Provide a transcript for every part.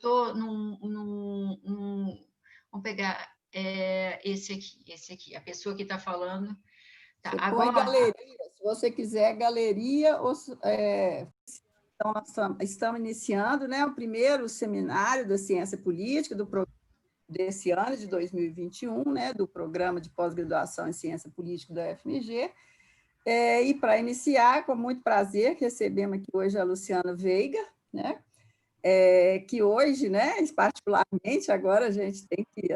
estou vamos pegar esse aqui, a pessoa que está falando. Tá, você agora, põe galeria, se você quiser galeria, então nós estamos iniciando, né, o primeiro seminário da ciência política desse ano, de 2021, né, do programa de pós-graduação em ciência política da UFMG. E para iniciar, com muito prazer, recebemos aqui hoje a Luciana Veiga, né, que hoje, né, particularmente, agora a gente tem que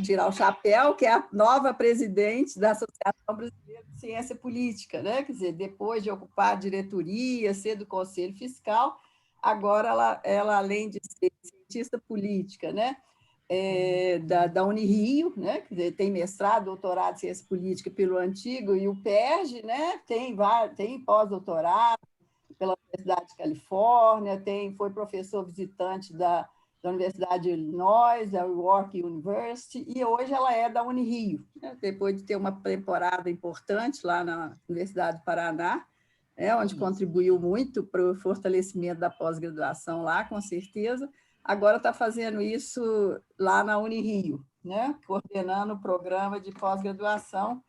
tirar o chapéu, que é a nova presidente da Associação Brasileira de Ciência Política, né? Quer dizer, depois de ocupar a diretoria, ser do Conselho Fiscal, agora ela além de ser cientista política, né? Da Unirio, né? Quer dizer, tem mestrado, doutorado em ciência política pelo Antigo e o PERJ, né? Tem pós-doutorado pela Universidade de Califórnia, foi professor visitante da Universidade de Illinois, da York University, e hoje ela é da Unirio, né? Depois de ter uma temporada importante lá na Universidade do Paraná, onde contribuiu muito para o fortalecimento da pós-graduação lá, com certeza. Agora está fazendo isso lá na Unirio, né? Coordenando o programa de pós-graduação,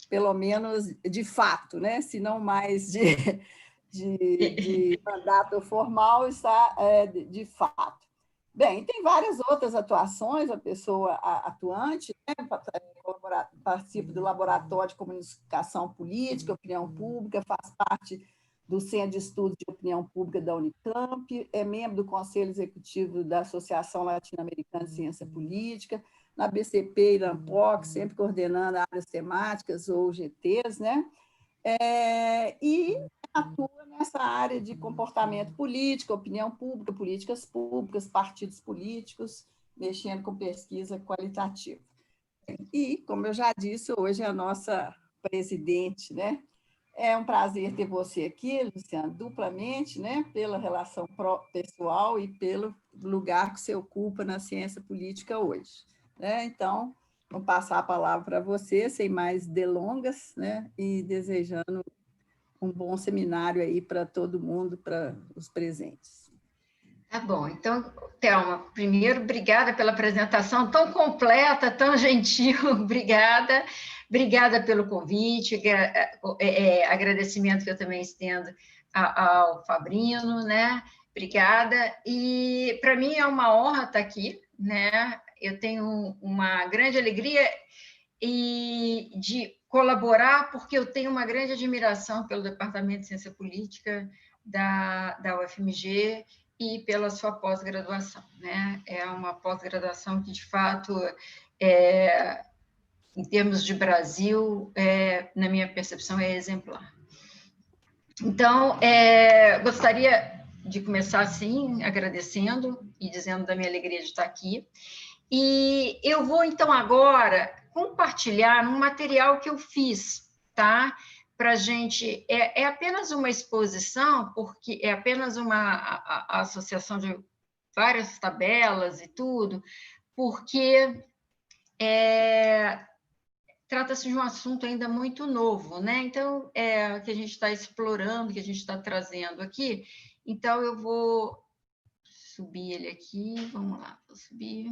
pelo menos de fato, né? Se não mais de mandato formal, está de fato. Bem, tem várias outras atuações, a pessoa atuante, né? Participa do Laboratório de Comunicação Política, Opinião Pública, faz parte do Centro de Estudos de Opinião Pública da Unicamp, é membro do Conselho Executivo da Associação Latino-Americana de Ciência Política, na BCP e na ANPOC, sempre coordenando áreas temáticas ou GTs, né? E atua nessa área de comportamento político, opinião pública, políticas públicas, partidos políticos, mexendo com pesquisa qualitativa. E, como eu já disse, hoje é a nossa presidente, né? É um prazer ter você aqui, Luciana, duplamente, né? Pela relação pessoal e pelo lugar que você ocupa na ciência política hoje, né? Então, vou passar a palavra para você, sem mais delongas, né? E desejando um bom seminário aí para todo mundo, para os presentes. Tá bom. Então, Thelma, primeiro, obrigada pela apresentação tão completa, tão gentil, obrigada. Obrigada pelo convite, agradecimento que eu também estendo ao Fabrino, né? Obrigada. E para mim é uma honra estar aqui, né? Eu tenho uma grande alegria de colaborar, porque eu tenho uma grande admiração pelo Departamento de Ciência Política da UFMG e pela sua pós-graduação, né? É uma pós-graduação que, de fato, em termos de Brasil, na minha percepção, é exemplar. Então, gostaria de começar, assim, agradecendo e dizendo da minha alegria de estar aqui. E eu vou, então, agora compartilhar um material que eu fiz, tá? Para a gente... É apenas uma exposição, porque é apenas a associação de várias tabelas e tudo, porque trata-se de um assunto ainda muito novo, né? Então, que a gente está explorando, que a gente está trazendo aqui. Então, eu vou subir ele aqui. Vamos lá, vou subir.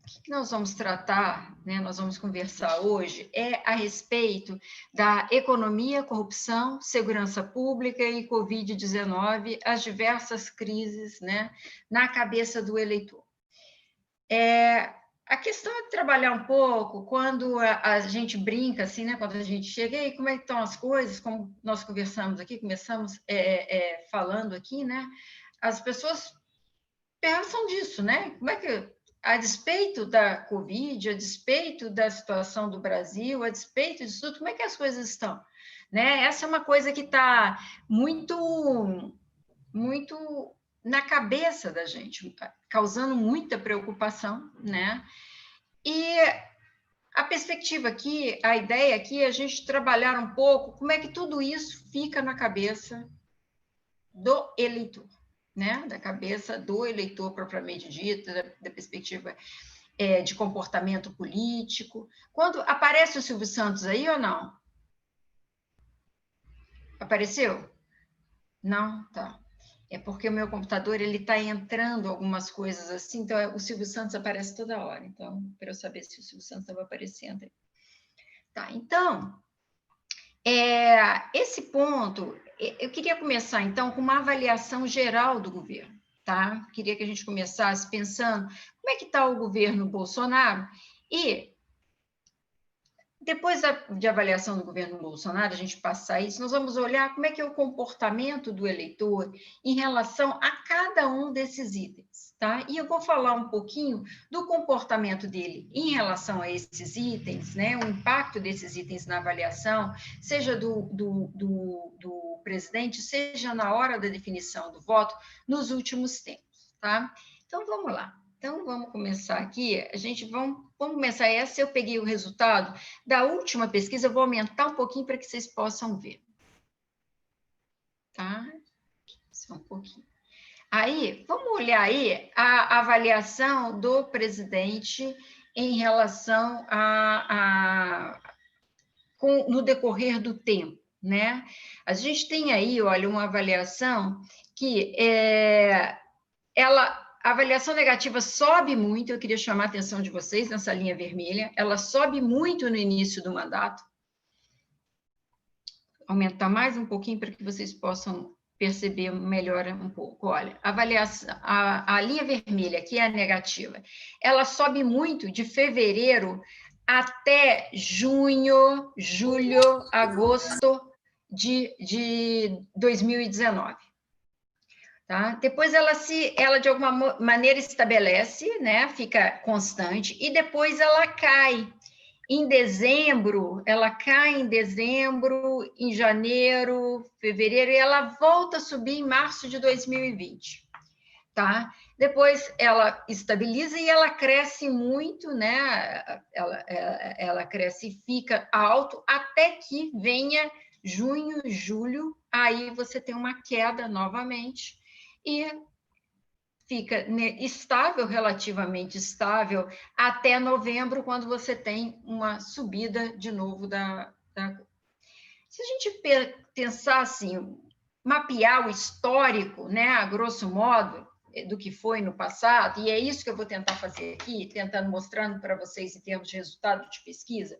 O que nós vamos tratar, né? Nós vamos conversar hoje a respeito da economia, corrupção, segurança pública e Covid-19, as diversas crises, né, na cabeça do eleitor. A questão é trabalhar um pouco quando a gente brinca, assim, né? Quando a gente chega, e aí, como é que estão as coisas? Como nós conversamos aqui, começamos falando aqui, né? As pessoas pensam disso, né? Como é que, a despeito da Covid, a despeito da situação do Brasil, a despeito disso tudo, como é que as coisas estão? Né? Essa é uma coisa que está muito, muito na cabeça da gente, causando muita preocupação, né? E a perspectiva aqui, a ideia aqui é a gente trabalhar um pouco como é que tudo isso fica na cabeça do eleitor, né? Da cabeça do eleitor propriamente dito, da perspectiva de comportamento político. Quando aparece o Silvio Santos aí ou não? Apareceu? Não? Tá. É porque o meu computador ele está entrando algumas coisas assim, então o Silvio Santos aparece toda hora. Então, para eu saber se o Silvio Santos estava aparecendo. Tá, então, esse ponto, eu queria começar, então, com uma avaliação geral do governo, tá? Queria que a gente começasse pensando como é que está o governo Bolsonaro e depois de avaliação do governo Bolsonaro, a gente passar isso, nós vamos olhar como é que é o comportamento do eleitor em relação a cada um desses itens, tá? E eu vou falar um pouquinho do comportamento dele em relação a esses itens, né? O impacto desses itens na avaliação, seja do presidente, seja na hora da definição do voto, nos últimos tempos, tá? Então, vamos lá. Então, vamos começar aqui. Vamos começar essa. Eu peguei o resultado da última pesquisa, eu vou aumentar um pouquinho para que vocês possam ver. Tá? Só um pouquinho. Aí, vamos olhar aí a avaliação do presidente em relação no decorrer do tempo, né? A gente tem aí, olha, uma avaliação que a avaliação negativa sobe muito, eu queria chamar a atenção de vocês nessa linha vermelha, ela sobe muito no início do mandato. Aumentar mais um pouquinho para que vocês possam perceber melhor um pouco. Olha, a linha vermelha, que é a negativa, ela sobe muito de fevereiro até junho, julho, agosto de 2019. Tá? Depois ela de alguma maneira estabelece, né? Fica constante, e depois ela cai. Em dezembro, ela cai em dezembro, em janeiro, fevereiro, e ela volta a subir em março de 2020. Tá? Depois ela estabiliza e ela cresce muito, né? Ela cresce e fica alto até que venha junho, julho, aí você tem uma queda novamente e fica estável, relativamente estável, até novembro, quando você tem uma subida de novo Se a gente pensar assim, mapear o histórico, né, a grosso modo, do que foi no passado, e é isso que eu vou tentar fazer aqui, tentando mostrando para vocês em termos de resultado de pesquisa,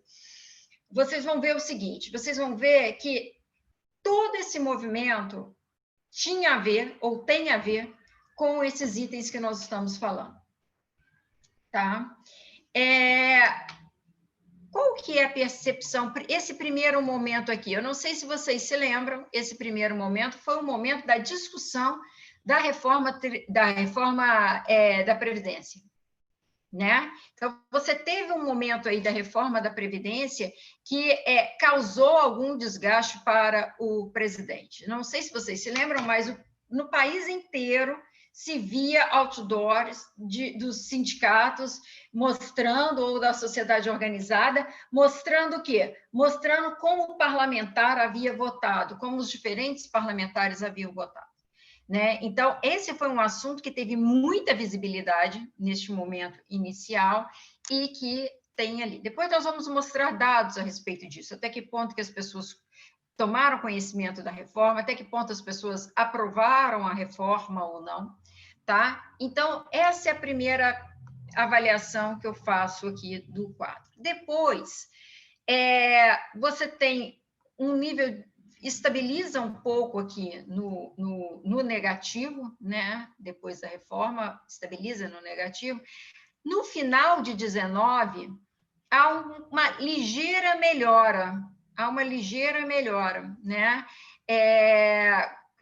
vocês vão ver o seguinte, vocês vão ver que todo esse movimento tinha a ver, ou tem a ver, com esses itens que nós estamos falando. Tá? Qual que é a percepção? Esse primeiro momento aqui, eu não sei se vocês se lembram, esse primeiro momento foi o momento da discussão da reforma da Previdência. Né? Então, você teve um momento aí da reforma da Previdência que causou algum desgaste para o presidente. Não sei se vocês se lembram, mas no país inteiro se via outdoors dos sindicatos mostrando, ou da sociedade organizada, mostrando o quê? Mostrando como o parlamentar havia votado, como os diferentes parlamentares haviam votado. Né? Então, esse foi um assunto que teve muita visibilidade neste momento inicial e que tem ali. Depois nós vamos mostrar dados a respeito disso, até que ponto que as pessoas tomaram conhecimento da reforma, até que ponto as pessoas aprovaram a reforma ou não, tá? Então, essa é a primeira avaliação que eu faço aqui do quadro. Depois, você tem um nível, estabiliza um pouco aqui no negativo, né? Depois da reforma, estabiliza no negativo. No final de 19, há uma ligeira melhora, né?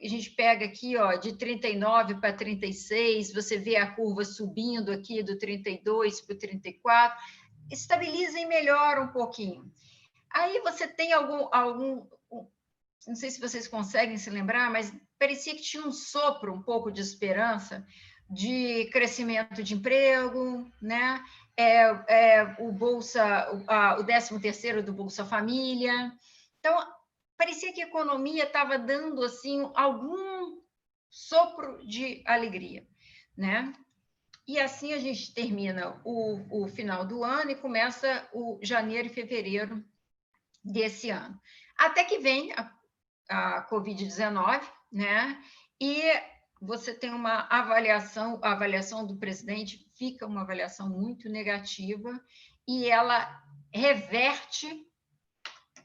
A gente pega aqui, ó, de 39 para 36, você vê a curva subindo aqui do 32 para o 34, estabiliza e melhora um pouquinho. Aí você tem algum, não sei se vocês conseguem se lembrar, mas parecia que tinha um sopro, um pouco de esperança, de crescimento de emprego, né? O 13º do Bolsa Família. Então, parecia que a economia estava dando assim algum sopro de alegria, né? E assim a gente termina o final do ano e começa o janeiro e fevereiro desse ano. Até que vem a Covid-19, né? E você tem uma avaliação, a avaliação do presidente fica uma avaliação muito negativa e ela reverte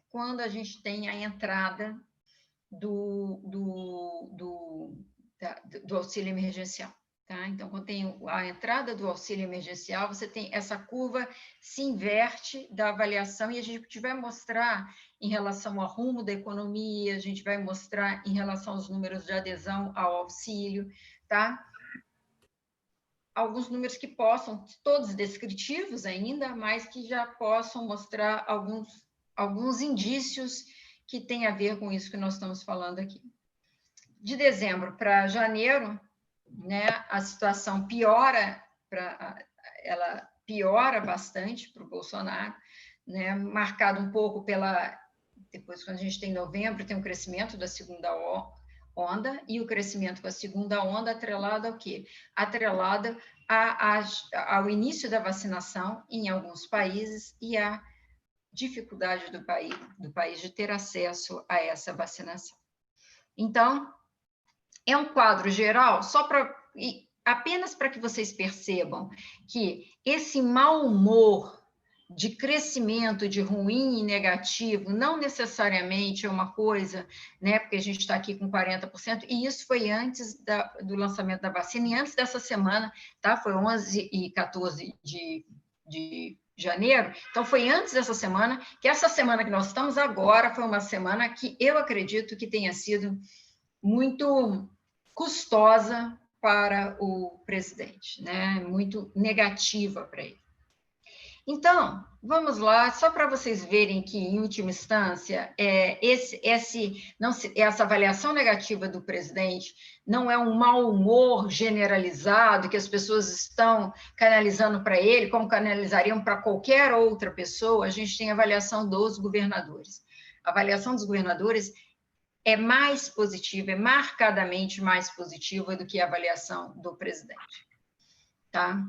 quando a gente tem a entrada do auxílio emergencial. Tá? Então, quando tem a entrada do auxílio emergencial, você tem essa curva se inverte da avaliação e a gente vai mostrar em relação ao rumo da economia, a gente vai mostrar em relação aos números de adesão ao auxílio, tá? Alguns números que possam, todos descritivos ainda, mas que já possam mostrar alguns indícios que têm a ver com isso que nós estamos falando aqui. De dezembro para janeiro, né, a situação piora, ela piora bastante para o Bolsonaro, né, marcado um pouco depois, quando a gente tem novembro, tem um crescimento da segunda onda, e o crescimento com a segunda onda atrelado ao quê? Atrelado ao início da vacinação em alguns países e à dificuldade do país de ter acesso a essa vacinação. Então, é um quadro geral, apenas para que vocês percebam que esse mau humor de crescimento, de ruim e negativo, não necessariamente é uma coisa, né, porque a gente está aqui com 40%, e isso foi antes do lançamento da vacina, e antes dessa semana, tá? Foi 11 e 14 de janeiro, então foi antes dessa semana, que essa semana que nós estamos agora foi uma semana que eu acredito que tenha sido muito custosa para o presidente, né? Muito negativa para ele. Então, vamos lá, só para vocês verem que, em última instância, essa avaliação negativa do presidente não é um mau humor generalizado que as pessoas estão canalizando para ele, como canalizariam para qualquer outra pessoa. A gente tem a avaliação dos governadores. A avaliação dos governadores é mais positiva, é marcadamente mais positiva do que a avaliação do presidente. Tá?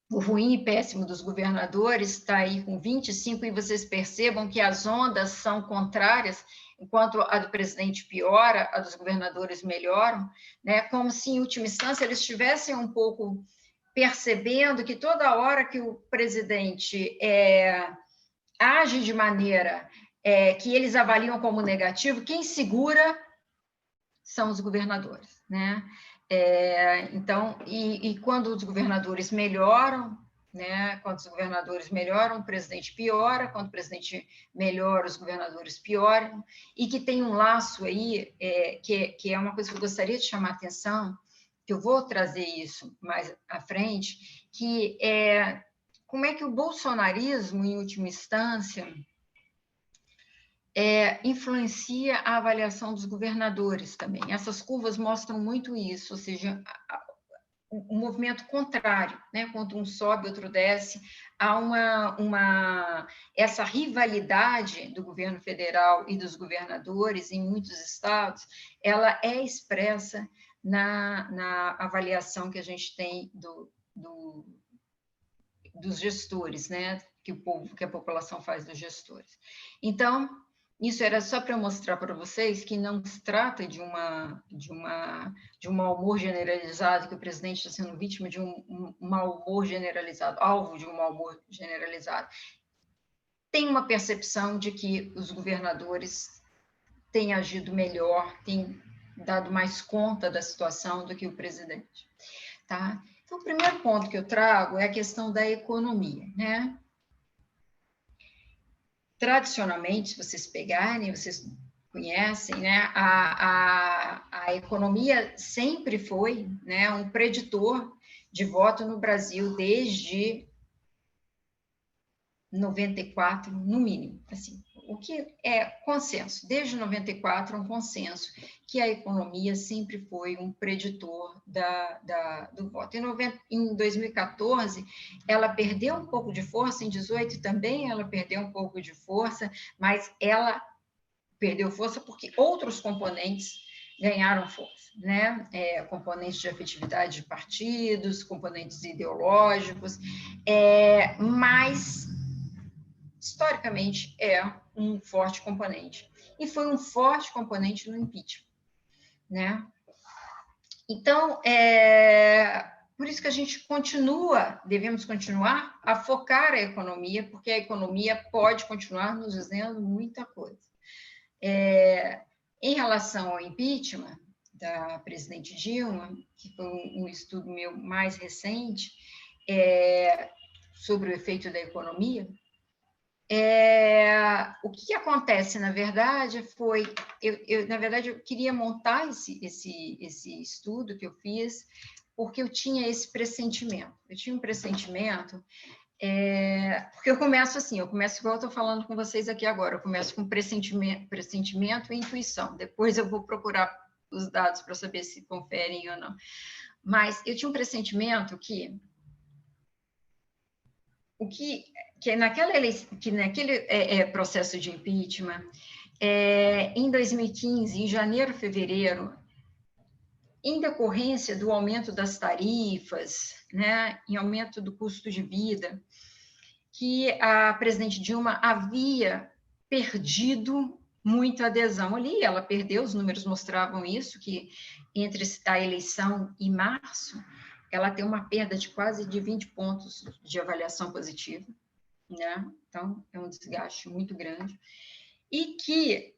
O ruim e péssimo dos governadores está aí com 25, e vocês percebam que as ondas são contrárias, enquanto a do presidente piora, a dos governadores melhoram, né? Como se, em última instância, eles estivessem um pouco percebendo que toda hora que o presidente age de maneira que eles avaliam como negativo, quem segura são os governadores, né? Então, e quando os governadores melhoram, né? Quando os governadores melhoram, o presidente piora, quando o presidente melhora, os governadores pioram, e que tem um laço aí, que é uma coisa que eu gostaria de chamar a atenção, que eu vou trazer isso mais à frente, que é como é que o bolsonarismo, em última instância, influencia a avaliação dos governadores também. Essas curvas mostram muito isso, ou seja, um movimento contrário, né? Quando um sobe, outro desce, há essa rivalidade do governo federal e dos governadores em muitos estados, ela é expressa na avaliação que a gente tem dos gestores, né? Que a população faz dos gestores. Então, isso era só para mostrar para vocês que não se trata de um mau humor generalizado, que o presidente está sendo vítima de um mau humor generalizado, alvo de um mau humor generalizado. Tem uma percepção de que os governadores têm agido melhor, têm dado mais conta da situação do que o presidente. Tá? Então, o primeiro ponto que eu trago é a questão da economia, né? Tradicionalmente, se vocês pegarem, vocês conhecem, né, a economia sempre foi, né, um preditor de voto no Brasil desde 94, no mínimo. Assim, o que é consenso? Desde 94, um consenso que a economia sempre foi um preditor do voto. Em 2014, ela perdeu um pouco de força, em 2018 também ela perdeu um pouco de força, mas ela perdeu força porque outros componentes ganharam força, né? Componentes de afetividade de partidos, componentes ideológicos, mas historicamente é um forte componente. E foi um forte componente no impeachment, né? Então, por isso que a gente devemos continuar a focar a economia, porque a economia pode continuar nos dizendo muita coisa. Em relação ao impeachment da presidente Dilma, que foi um estudo meu mais recente, sobre o efeito da economia, o que acontece, na verdade, foi... na verdade, eu queria montar esse estudo que eu fiz, porque eu tinha esse pressentimento. Eu tinha um pressentimento, porque eu começo assim, igual eu estou falando com vocês aqui agora, eu começo com pressentimento e intuição. Depois eu vou procurar os dados para saber se conferem ou não. Mas eu tinha um pressentimento que naquele processo de impeachment, em 2015, em janeiro, fevereiro, em decorrência do aumento das tarifas, né, em aumento do custo de vida, que a presidente Dilma havia perdido muita adesão ali, ela perdeu, os números mostravam isso, que entre a eleição e março, ela tem uma perda de quase 20 pontos de avaliação positiva, né? Então, é um desgaste muito grande, e que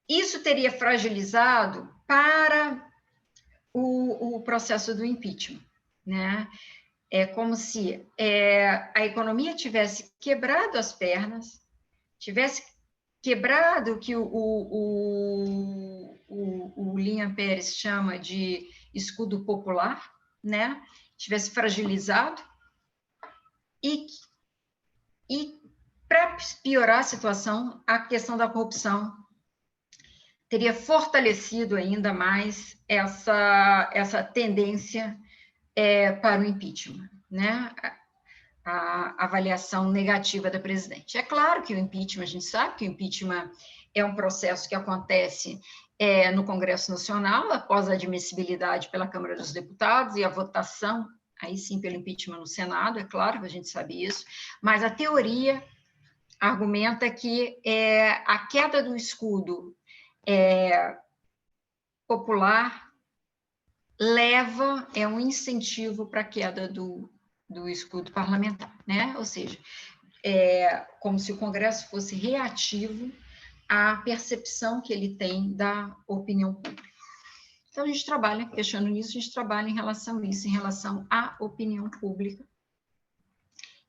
isso teria fragilizado para o processo do impeachment, né? É como se a economia tivesse quebrado as pernas, tivesse quebrado o que o Linha Pérez chama de escudo popular, né? Tivesse fragilizado, e para piorar a situação, a questão da corrupção teria fortalecido ainda mais essa tendência para o impeachment, né? A avaliação negativa da presidente. É claro que o impeachment, a gente sabe que o impeachment é um processo que acontece no Congresso Nacional, após a admissibilidade pela Câmara dos Deputados e a votação, aí sim, pelo impeachment no Senado, é claro que a gente sabe isso, mas a teoria argumenta que a queda do escudo popular é um incentivo para a queda do escudo parlamentar, né? Ou seja, como se o Congresso fosse reativo à percepção que ele tem da opinião pública. Então, a gente trabalha, fechando nisso, a gente trabalha em relação a isso, em relação à opinião pública,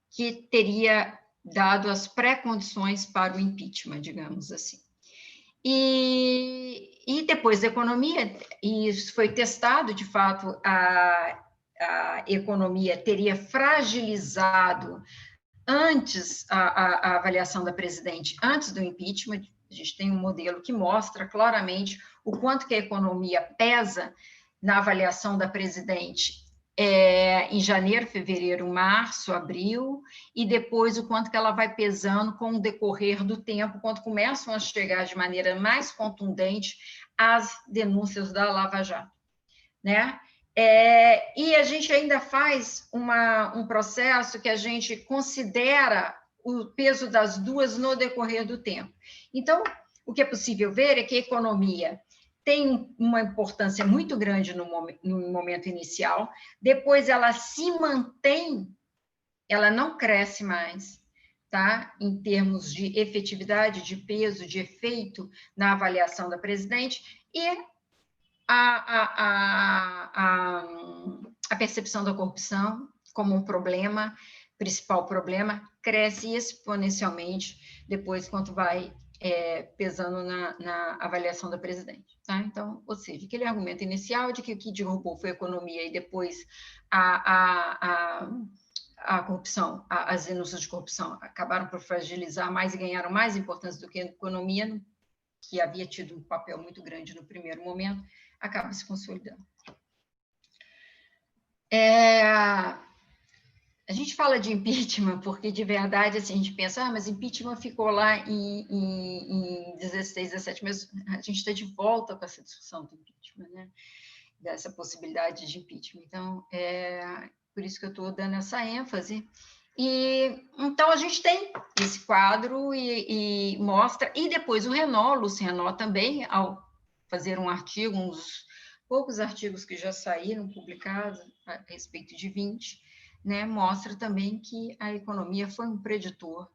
que teria dado as pré-condições para o impeachment, digamos assim. E depois da economia, e isso foi testado, de fato, a economia teria fragilizado antes a avaliação da presidente, antes do impeachment. A gente tem um modelo que mostra claramente o quanto que a economia pesa na avaliação da presidente em janeiro, fevereiro, março, abril, e depois o quanto que ela vai pesando com o decorrer do tempo, quando começam a chegar de maneira mais contundente as denúncias da Lava Jato, né? E a gente ainda faz um processo que a gente considera o peso das duas no decorrer do tempo. Então, o que é possível ver é que a economia tem uma importância muito grande no momento inicial, depois ela se mantém, ela não cresce mais, tá? Em termos de efetividade, de peso, de efeito na avaliação da presidente, e a percepção da corrupção como um problema, principal problema, cresce exponencialmente depois quando vai pesando na avaliação da presidente. Tá? Então, ou seja, aquele argumento inicial de que o que derrubou foi a economia e depois a corrupção, as denúncias de corrupção acabaram por fragilizar mais e ganharam mais importância do que a economia, que havia tido um papel muito grande no primeiro momento, acaba se consolidando. A gente fala de impeachment porque, de verdade, assim, a gente pensa, mas impeachment ficou lá em 16, 17 meses. A gente está de volta com essa discussão do impeachment, né? Dessa possibilidade de impeachment. Então, por isso que eu estou dando essa ênfase. Então, a gente tem esse quadro e mostra, e depois o Renault, Lúcio Renault também, ao fazer um artigo, poucos artigos que já saíram publicados, a respeito de 20, né, mostra também que a economia foi um preditor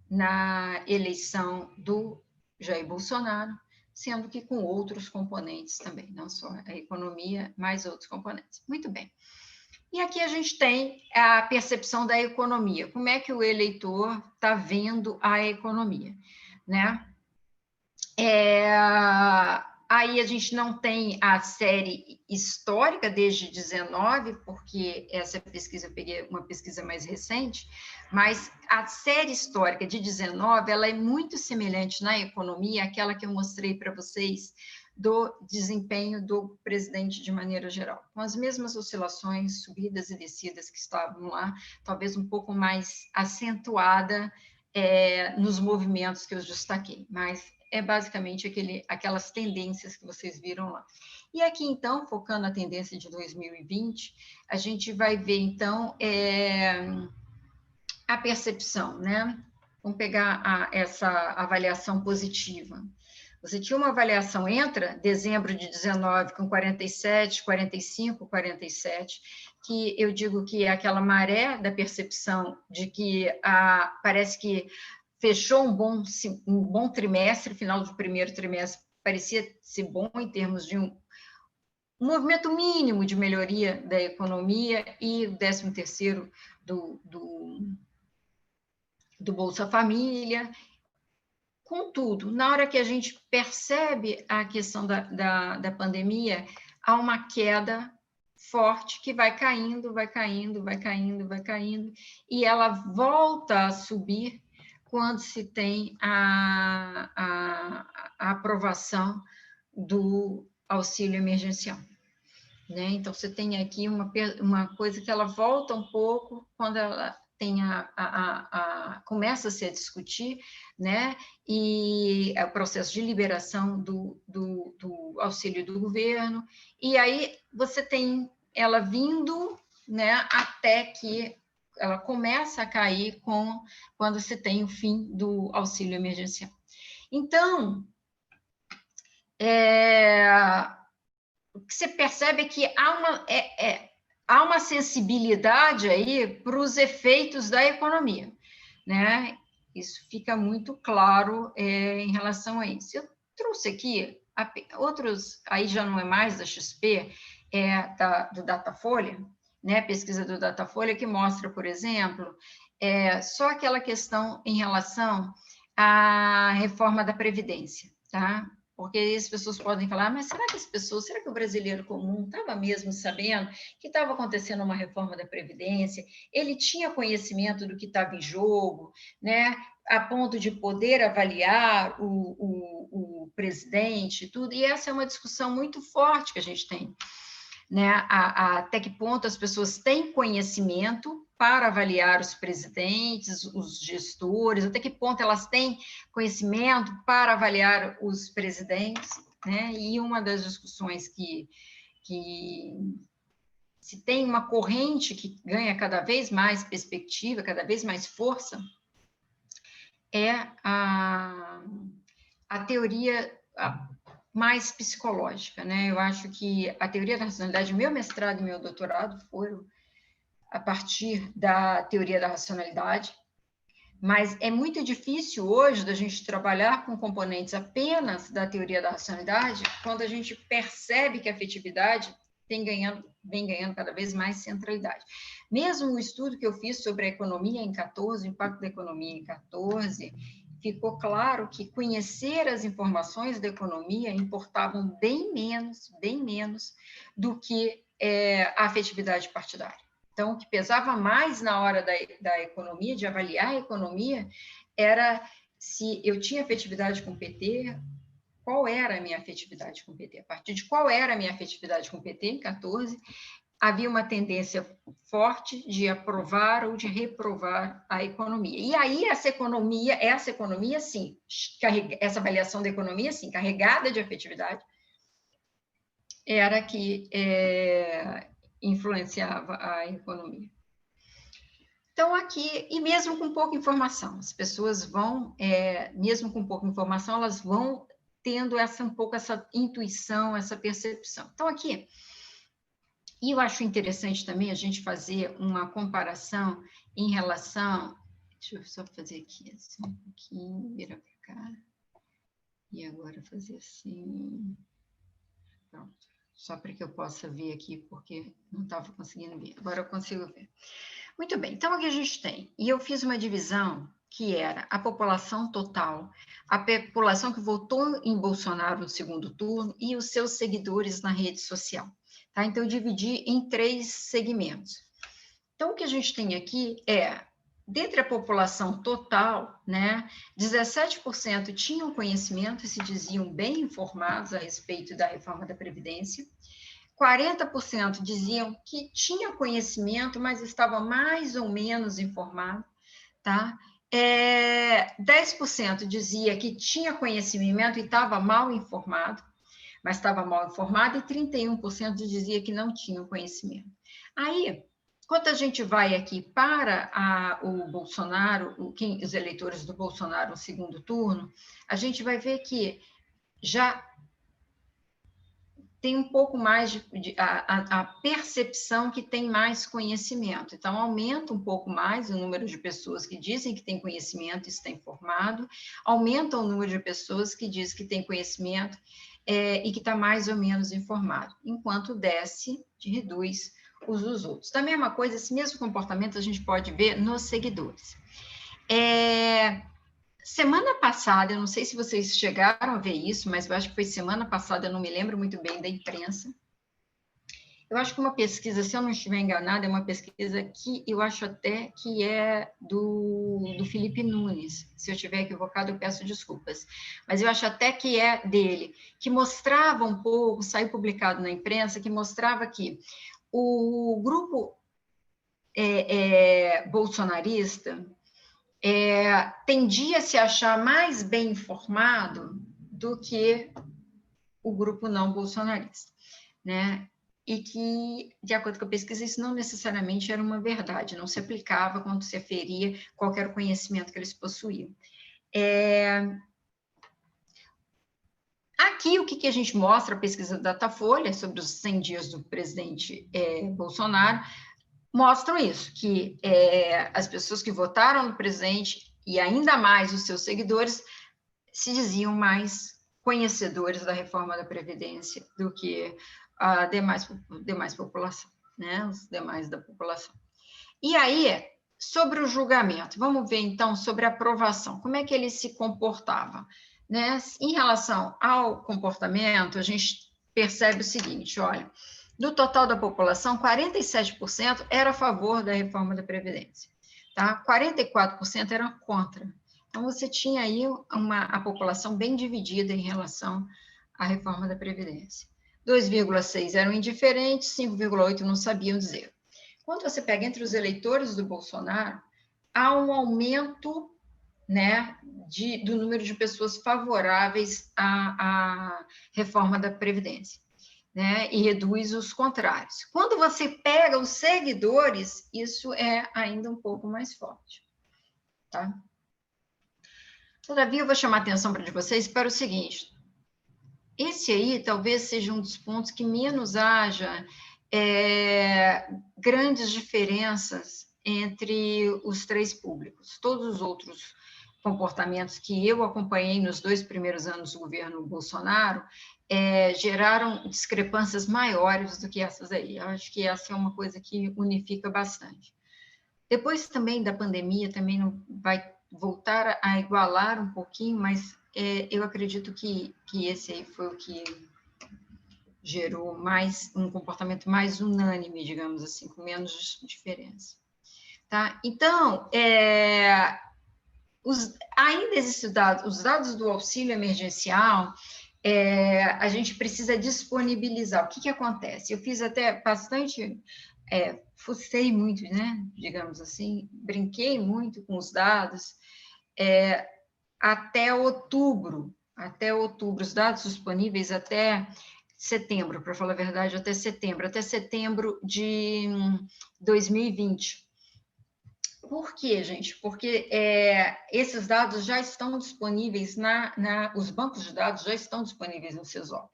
na eleição do Jair Bolsonaro, sendo que com outros componentes também, não só a economia, mas outros componentes. Muito bem. E aqui a gente tem a percepção da economia. Como é que o eleitor está vendo a economia, né? Aí a gente não tem a série histórica desde 19, porque essa pesquisa, eu peguei uma pesquisa mais recente, mas a série histórica de 19, ela é muito semelhante na economia àquela que eu mostrei para vocês do desempenho do presidente de maneira geral, com as mesmas oscilações, subidas e descidas que estavam lá, talvez um pouco mais acentuada nos movimentos que eu destaquei, mas é basicamente aquelas tendências que vocês viram lá. E aqui, então, focando na tendência de 2020, a gente vai ver, então, a percepção, né? Vamos pegar essa avaliação positiva. Você tinha uma avaliação, entra dezembro de 19 com 47, 45, 47, que eu digo que é aquela maré da percepção de que parece que fechou um bom trimestre, final do primeiro trimestre parecia ser bom em termos de um movimento mínimo de melhoria da economia e o 13º do Bolsa Família. Contudo, na hora que a gente percebe a questão da pandemia, há uma queda forte que vai caindo, vai caindo, vai caindo, vai caindo, e ela volta a subir quando se tem a aprovação do auxílio emergencial, né? Então, você tem aqui uma coisa que ela volta um pouco quando ela tem começa-se a discutir, né? E o processo de liberação do auxílio do governo, e aí você tem ela vindo, né? Até que ela começa a cair quando se tem o fim do auxílio emergencial. Então, o que você percebe é que há uma sensibilidade aí para os efeitos da economia, né? Isso fica muito claro em relação a isso. Eu trouxe aqui outros, aí já não é mais da XP, do Datafolha, né? Pesquisa do Datafolha, que mostra, por exemplo, só aquela questão em relação à reforma da Previdência, tá? Porque aí as pessoas podem falar, mas será que o brasileiro comum estava mesmo sabendo que estava acontecendo uma reforma da Previdência? Ele tinha conhecimento do que estava em jogo, né? A ponto de poder avaliar o presidente, tudo. E essa é uma discussão muito forte que a gente tem, né? Até que ponto as pessoas têm conhecimento para avaliar os presidentes, os gestores, até que ponto elas têm conhecimento para avaliar os presidentes, né? E uma das discussões que se tem uma corrente que ganha cada vez mais perspectiva, cada vez mais força, é a teoria mais psicológica, né? Eu acho que a teoria da racionalidade, meu mestrado e meu doutorado foram a partir da teoria da racionalidade, mas é muito difícil hoje da gente trabalhar com componentes apenas da teoria da racionalidade, quando a gente percebe que a afetividade vem ganhando cada vez mais centralidade. Mesmo o estudo que eu fiz sobre a economia em 14, o impacto da economia em 14, ficou claro que conhecer as informações da economia importavam bem menos do que a afetividade partidária. Então, o que pesava mais na hora da economia, de avaliar a economia, era se eu tinha afetividade com o PT, qual era a minha afetividade com o PT. A partir de qual era a minha afetividade com o PT, em 14, havia uma tendência forte de aprovar ou de reprovar a economia. E aí, essa economia, sim, essa avaliação da economia, sim, carregada de afetividade, era que influenciava a economia. Então, aqui, e mesmo com pouca informação, as pessoas vão, mesmo com pouca informação, elas vão tendo um pouco essa intuição, essa percepção. Então, aqui, e eu acho interessante também a gente fazer uma comparação em relação... Deixa eu só fazer aqui, assim, um pouquinho, virar para cá. E agora fazer assim... Pronto. Só para que eu possa ver aqui, porque não estava conseguindo ver. Agora eu consigo ver. Muito bem, então aqui a gente tem, e eu fiz uma divisão que era a população total, a população que votou em Bolsonaro no segundo turno e os seus seguidores na rede social. Tá? Então, eu dividi em 3 segmentos. Então, o que a gente tem aqui é, dentre a população total, né, 17% tinham conhecimento e se diziam bem informados a respeito da reforma da Previdência, 40% diziam que tinha conhecimento, mas estava mais ou menos informado, tá? 10% dizia que tinha conhecimento e estava mal informado, mas estava mal informado, e 31% dizia que não tinha conhecimento. Aí, quando a gente vai aqui para o Bolsonaro, os eleitores do Bolsonaro no segundo turno, a gente vai ver que já tem um pouco mais a percepção que tem mais conhecimento. Então, aumenta um pouco mais o número de pessoas que dizem que tem conhecimento e está informado, aumenta o número de pessoas que dizem que tem conhecimento e que está mais ou menos informado, enquanto desce, reduz os dos outros. Da mesma coisa, esse mesmo comportamento a gente pode ver nos seguidores. Semana passada, eu não sei se vocês chegaram a ver isso, mas eu acho que foi semana passada, eu não me lembro muito bem da imprensa. Eu acho que uma pesquisa, se eu não estiver enganada, é uma pesquisa que eu acho até que é do Felipe Nunes. Se eu estiver equivocado, eu peço desculpas. Mas eu acho até que é dele, que mostrava um pouco, saiu publicado na imprensa, que mostrava que o grupo bolsonarista tendia a se achar mais bem informado do que o grupo não bolsonarista, né? E que, de acordo com a pesquisa, isso não necessariamente era uma verdade, não se aplicava quando se aferia qualquer conhecimento que eles possuíam. Aqui, o que a gente mostra, a pesquisa da Datafolha, sobre os 100 dias do presidente Bolsonaro, mostram isso, que as pessoas que votaram no presidente, e ainda mais os seus seguidores, se diziam mais conhecedores da reforma da Previdência do que a demais população, né? Os demais da população. E aí, sobre o julgamento, vamos ver então sobre a aprovação, como é que ele se comportava, né? Em relação ao comportamento, a gente percebe o seguinte, olha, do total da população, 47% era a favor da reforma da Previdência, tá? 44% eram contra. Então, você tinha aí a população bem dividida em relação à reforma da Previdência. 2,6% eram indiferentes, 5,8% não sabiam dizer. Quando você pega entre os eleitores do Bolsonaro, há um aumento, né, do número de pessoas favoráveis à reforma da Previdência, né, e reduz os contrários. Quando você pega os seguidores, isso é ainda um pouco mais forte, tá? Todavia, eu vou chamar a atenção para vocês para o seguinte, esse aí talvez seja um dos pontos que menos haja grandes diferenças entre os 3 públicos. Todos os outros comportamentos que eu acompanhei nos 2 primeiros anos do governo Bolsonaro geraram discrepâncias maiores do que essas aí. Eu acho que essa é uma coisa que unifica bastante. Depois também da pandemia, também não vai voltar a igualar um pouquinho, mas eu acredito que esse aí foi o que gerou um comportamento mais unânime, digamos assim, com menos diferença. Tá? Então, ainda existem os dados do auxílio emergencial, a gente precisa disponibilizar. O que acontece? Eu fiz até bastante, fucei muito, né? Digamos assim, brinquei muito com os dados, até outubro, os dados disponíveis até setembro, para falar a verdade, até setembro de 2020. Por quê, gente? Porque esses dados já estão disponíveis os bancos de dados já estão disponíveis no CESOP.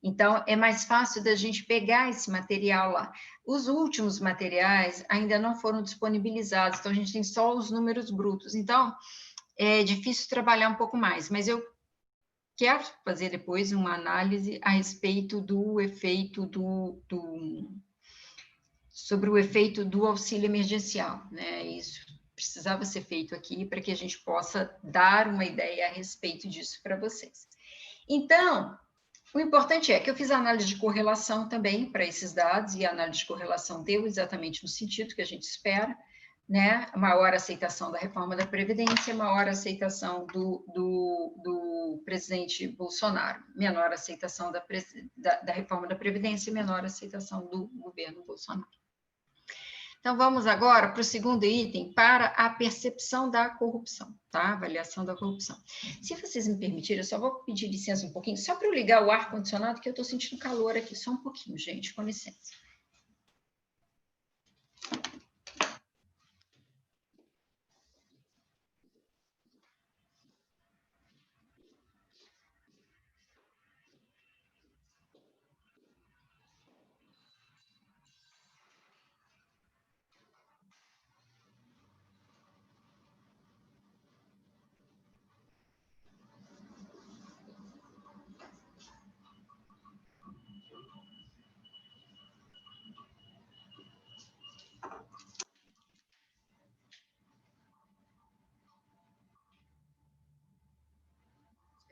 Então, é mais fácil da gente pegar esse material lá. Os últimos materiais ainda não foram disponibilizados, então a gente tem só os números brutos. Então, é difícil trabalhar um pouco mais, mas eu quero fazer depois uma análise a respeito do efeito sobre o efeito do auxílio emergencial, né? Isso precisava ser feito aqui para que a gente possa dar uma ideia a respeito disso para vocês. Então, o importante é que eu fiz a análise de correlação também para esses dados, e a análise de correlação deu exatamente no sentido que a gente espera, né? Maior aceitação da reforma da Previdência, maior aceitação do presidente Bolsonaro, menor aceitação da reforma da Previdência, menor aceitação do governo Bolsonaro. Então, vamos agora para o segundo item, para a percepção da corrupção, tá? Avaliação da corrupção. Se vocês me permitirem, eu só vou pedir licença um pouquinho, só para eu ligar o ar-condicionado, que eu estou sentindo calor aqui, só um pouquinho, gente, com licença.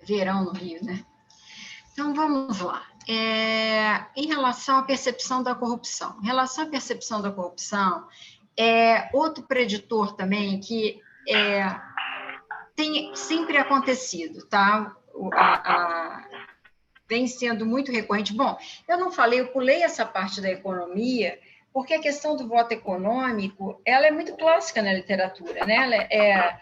Verão no Rio, né? Então, vamos lá. Em relação à percepção da corrupção. Em relação à percepção da corrupção, outro preditor também que tem sempre acontecido, tá? Vem sendo muito recorrente. Bom, eu não falei, eu pulei essa parte da economia, porque a questão do voto econômico, ela é muito clássica na literatura, né?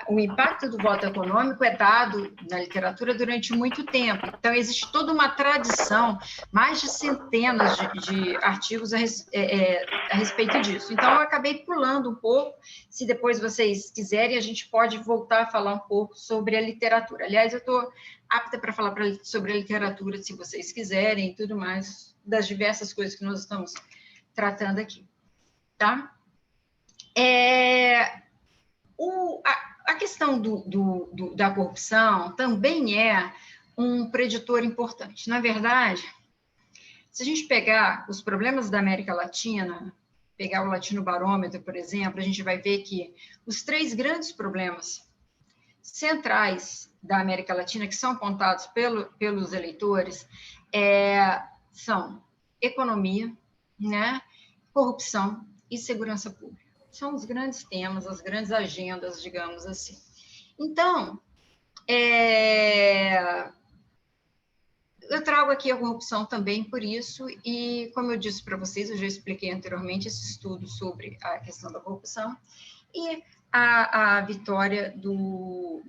O impacto do voto econômico é dado na literatura durante muito tempo. Então, existe toda uma tradição, mais de centenas de artigos a respeito disso. Então, eu acabei pulando um pouco. Se depois vocês quiserem, a gente pode voltar a falar um pouco sobre a literatura. Aliás, eu estou apta para falar sobre a literatura, se vocês quiserem, e tudo mais, das diversas coisas que nós estamos tratando aqui, tá? A questão da corrupção também é um preditor importante. Na verdade, se a gente pegar os problemas da América Latina, pegar o Latino Barômetro, por exemplo, a gente vai ver que os 3 grandes problemas centrais da América Latina, que são apontados pelos eleitores, são economia, né, corrupção e segurança pública. São os grandes temas, as grandes agendas, digamos assim. Então, eu trago aqui a corrupção também por isso, e como eu disse para vocês, eu já expliquei anteriormente esse estudo sobre a questão da corrupção, e a vitória do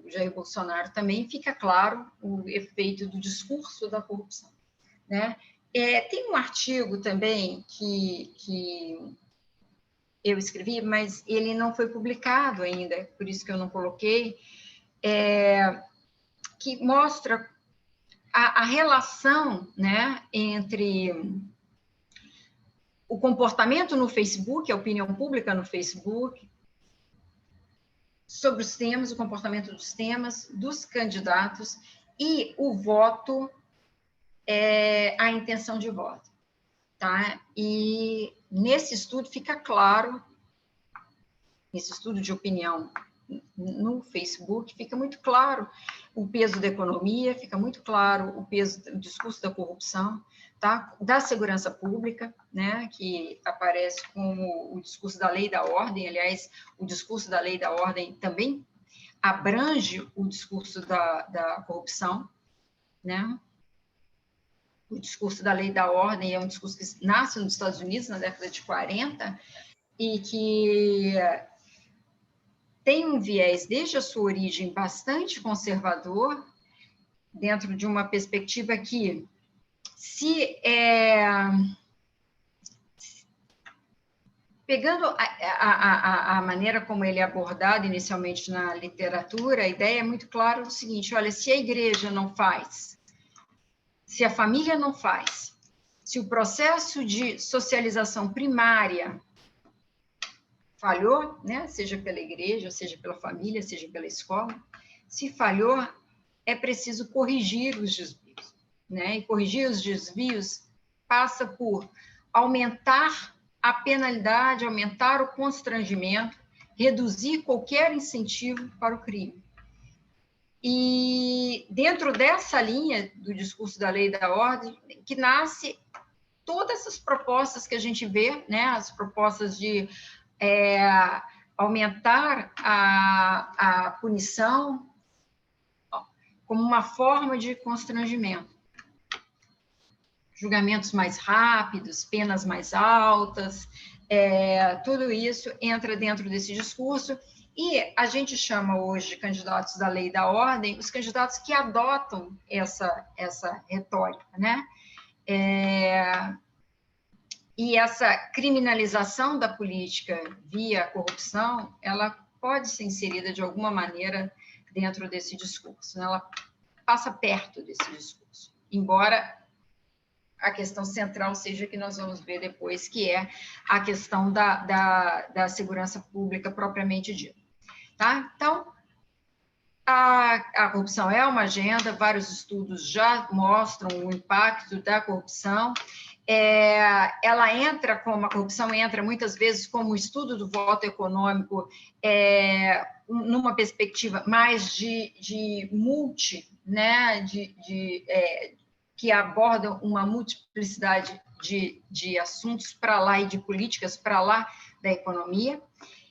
Jair Bolsonaro também fica claro o efeito do discurso da corrupção, né? Tem um artigo também que eu escrevi, mas ele não foi publicado ainda, por isso que eu não coloquei, que mostra a relação, né, entre o comportamento no Facebook, a opinião pública no Facebook, sobre os temas, o comportamento dos temas, dos candidatos e o voto, a intenção de voto, tá? E nesse estudo fica claro, nesse estudo de opinião no Facebook, fica muito claro o peso da economia, fica muito claro o peso do discurso da corrupção, tá? Da segurança pública, né? Que aparece como o discurso da lei e da ordem. Aliás, o discurso da lei e da ordem também abrange o discurso da corrupção, né? O discurso da lei e da ordem é um discurso que nasce nos Estados Unidos na década de 40 e que tem um viés, desde a sua origem, bastante conservador, dentro de uma perspectiva que, pegando a maneira como ele é abordado inicialmente na literatura, a ideia é muito clara do seguinte: olha, se a igreja não faz, se a família não faz, se o processo de socialização primária falhou, né, seja pela igreja, seja pela família, seja pela escola, se falhou, é preciso corrigir os desvios, né? E corrigir os desvios passa por aumentar a penalidade, aumentar o constrangimento, reduzir qualquer incentivo para o crime. E dentro dessa linha do discurso da lei e da ordem, que nasce todas essas propostas que a gente vê, né, as propostas de aumentar a punição como uma forma de constrangimento. Julgamentos mais rápidos, penas mais altas, tudo isso entra dentro desse discurso, e a gente chama hoje de candidatos da lei e da ordem os candidatos que adotam essa retórica, né? E essa criminalização da política via corrupção, ela pode ser inserida de alguma maneira dentro desse discurso, né? Ela passa perto desse discurso, embora a questão central seja que nós vamos ver depois, que é a questão da segurança pública propriamente dita. Tá? Então, a corrupção é uma agenda, vários estudos já mostram o impacto da corrupção. Ela entra como, a corrupção entra muitas vezes como estudo do voto econômico, numa perspectiva mais de multi, né, que abordam uma multiplicidade de assuntos para lá e de políticas para lá da economia.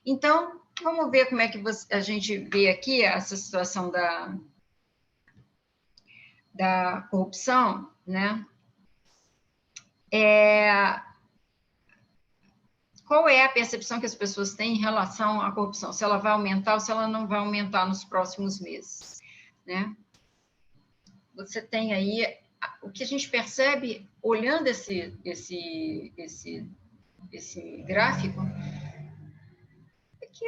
Então, vamos ver como é que a gente vê aqui essa situação da corrupção, né? Qual é a percepção que as pessoas têm em relação à corrupção? Se ela vai aumentar ou se ela não vai aumentar nos próximos meses, né? Você tem aí o que a gente percebe olhando esse gráfico é que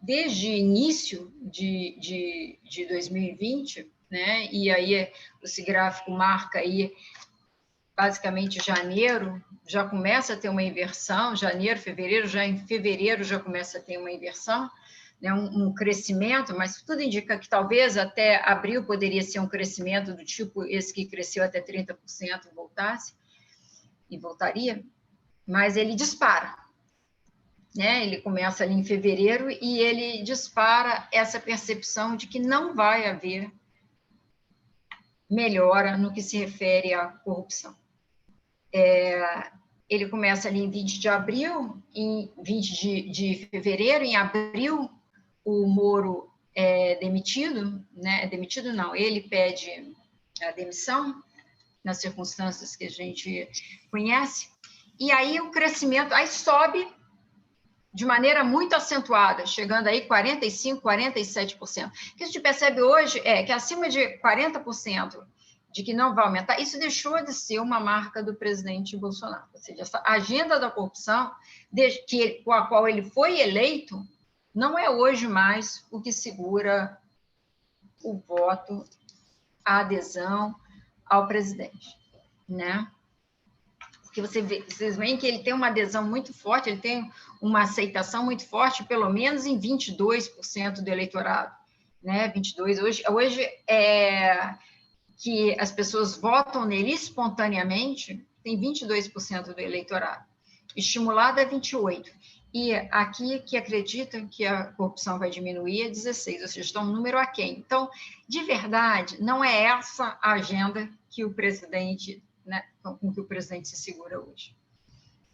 desde o início de 2020, né? E aí esse gráfico marca aí basicamente janeiro, já começa a ter uma inversão, janeiro, fevereiro, já em fevereiro já começa a ter uma inversão, né, um crescimento, mas tudo indica que talvez até abril poderia ser um crescimento do tipo esse que cresceu até 30% e voltaria, mas ele dispara, né? Ele começa ali em fevereiro e ele dispara essa percepção de que não vai haver melhora no que se refere à corrupção. Ele começa ali em 20 de abril, em 20 de fevereiro, em abril, o Moro é demitido, né? Demitido não, ele pede a demissão, nas circunstâncias que a gente conhece, e aí o crescimento, aí sobe de maneira muito acentuada, chegando aí 45%, 47%. O que a gente percebe hoje é que acima de 40% de que não vai aumentar, isso deixou de ser uma marca do presidente Bolsonaro. Ou seja, essa agenda da corrupção, com a qual ele foi eleito, não é hoje mais o que segura o voto, a adesão ao presidente, né? Porque vocês veem que ele tem uma adesão muito forte, ele tem uma aceitação muito forte, pelo menos em 22% do eleitorado, né? 22%. Hoje que as pessoas votam nele espontaneamente, tem 22% do eleitorado. Estimulado é 28%. E aqui, que acreditam que a corrupção vai diminuir, é 16%, ou seja, está um número aquém. Então, de verdade, não é essa a agenda que o presidente, né, com que o presidente se segura hoje.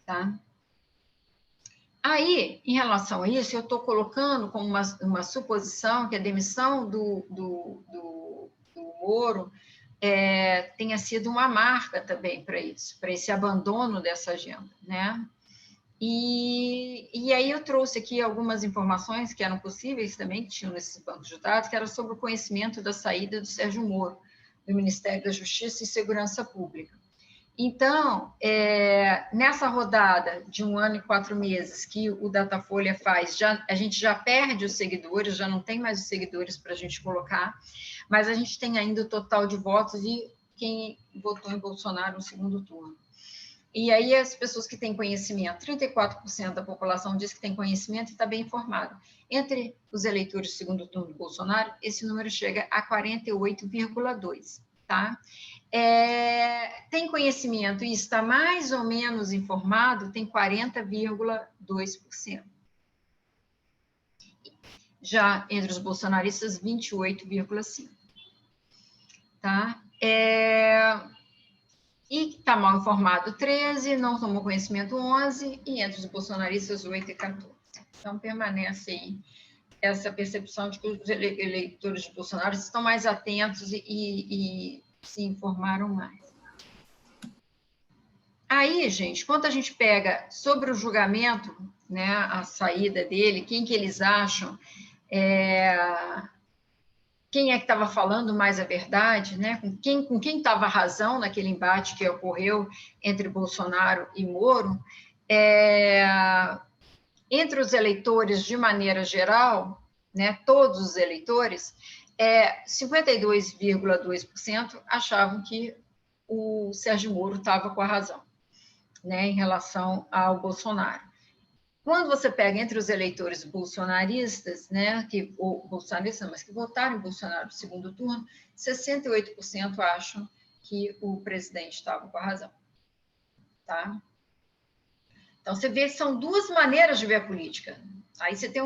Tá? Aí, em relação a isso, eu estou colocando como uma suposição que a demissão do Moro tenha sido uma marca também para isso, para esse abandono dessa agenda, né? E aí eu trouxe aqui algumas informações que eram possíveis também, que tinham nesses bancos de dados, que era sobre o conhecimento da saída do Sérgio Moro, do Ministério da Justiça e Segurança Pública. Então, nessa rodada de 1 ano e 4 meses que o Datafolha faz, a gente já perde os seguidores, já não tem mais os seguidores para a gente colocar, mas a gente tem ainda o total de votos e quem votou em Bolsonaro no segundo turno. E aí as pessoas que têm conhecimento, 34% da população diz que tem conhecimento e está bem informado. Entre os eleitores do segundo turno do Bolsonaro, esse número chega a 48,2%, tá? Tem conhecimento e está mais ou menos informado, tem 40,2%. Já entre os bolsonaristas, 28,5%. Tá? E está mal informado 13%, não tomou conhecimento 11%, e entre os bolsonaristas 8% e 14%. Então, permanece aí essa percepção de que os eleitores de Bolsonaro estão mais atentos e se informaram mais. Aí, gente, quando a gente pega sobre o julgamento, né, a saída dele, quem que eles acham, quem é que estava falando mais a verdade, né, com quem estava a razão naquele embate que ocorreu entre Bolsonaro e Moro, entre os eleitores, de maneira geral, né, todos os eleitores, 52,2% achavam que o Sérgio Moro estava com a razão, né, em relação ao Bolsonaro. Quando você pega entre os eleitores bolsonaristas, né, mas que votaram em Bolsonaro no segundo turno, 68% acham que o presidente estava com a razão, tá? Então, você vê que são duas maneiras de ver a política. Aí você tem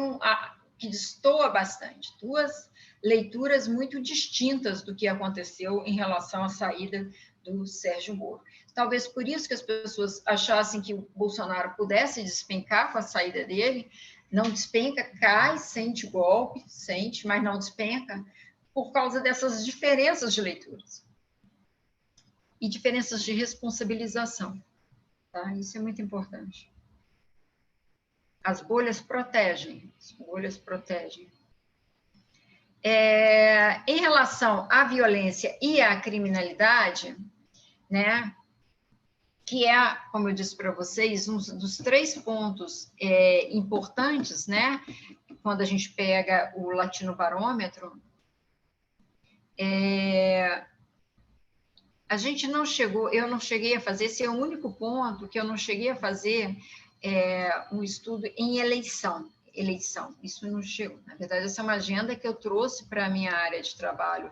que destoa bastante, duas leituras muito distintas do que aconteceu em relação à saída do Sérgio Moro. Talvez por isso que as pessoas achassem que o Bolsonaro pudesse despencar com a saída dele, não despenca, cai, sente golpe, mas não despenca, por causa dessas diferenças de leituras e diferenças de responsabilização. Tá? Isso é muito importante. As bolhas protegem. Em relação à violência e à criminalidade, né, que é, como eu disse para vocês, um dos 3 pontos importantes, né, quando a gente pega o Latinobarômetro, eu não cheguei a fazer, esse é o único ponto que eu não cheguei a fazer um estudo em eleição, isso não chegou. Na verdade, essa é uma agenda que eu trouxe para a minha área de trabalho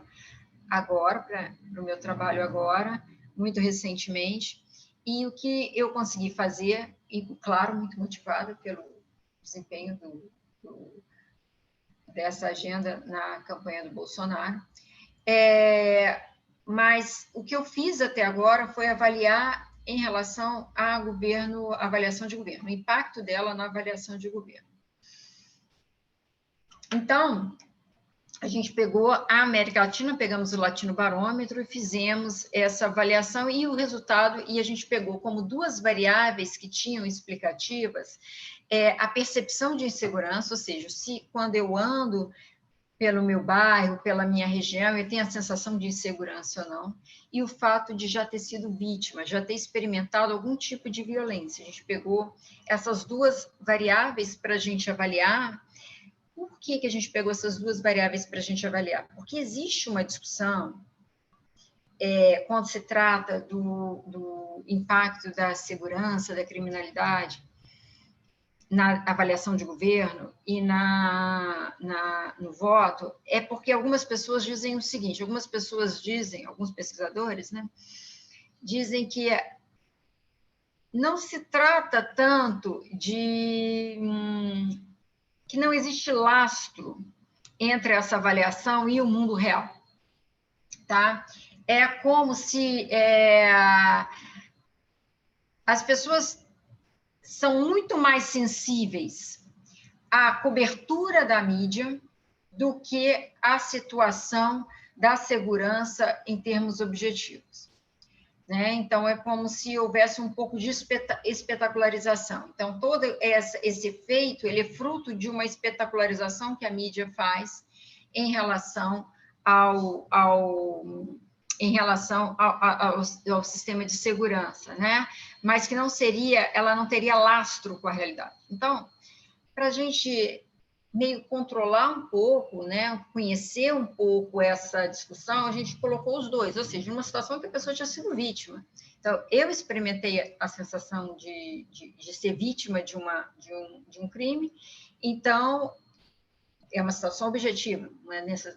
agora, para o meu trabalho agora, muito recentemente, e o que eu consegui fazer, e claro, muito motivada pelo desempenho dessa agenda na campanha do Bolsonaro, mas o que eu fiz até agora foi avaliar em relação a avaliação de governo, o impacto dela na avaliação de governo. Então, a gente pegou a América Latina, pegamos o Latinobarômetro e fizemos essa avaliação e o resultado, e a gente pegou como 2 variáveis que tinham explicativas, a percepção de insegurança, ou seja, se quando eu ando pelo meu bairro, pela minha região, eu tenho a sensação de insegurança ou não, e o fato de já ter sido vítima, já ter experimentado algum tipo de violência. A gente pegou essas 2 variáveis para a gente avaliar. Por que a gente pegou essas 2 variáveis para a gente avaliar? Porque existe uma discussão quando se trata do impacto da segurança, da criminalidade, na avaliação de governo e no voto, porque algumas pessoas dizem o seguinte, alguns pesquisadores, né, dizem que não se trata tanto de que não existe lastro entre essa avaliação e o mundo real, tá? É como se as pessoas são muito mais sensíveis à cobertura da mídia do que à situação da segurança em termos objetivos. Né? Então, é como se houvesse um pouco de espetacularização. Então, todo esse efeito, ele é fruto de uma espetacularização que a mídia faz em relação em relação ao sistema de segurança, né? Mas que ela não teria lastro com a realidade. Então, para a gente meio controlar um pouco, né, conhecer um pouco essa discussão, a gente colocou os dois, ou seja, numa situação que a pessoa tinha sido vítima. Então, eu experimentei a sensação de ser vítima de um crime, então, é uma situação objetiva,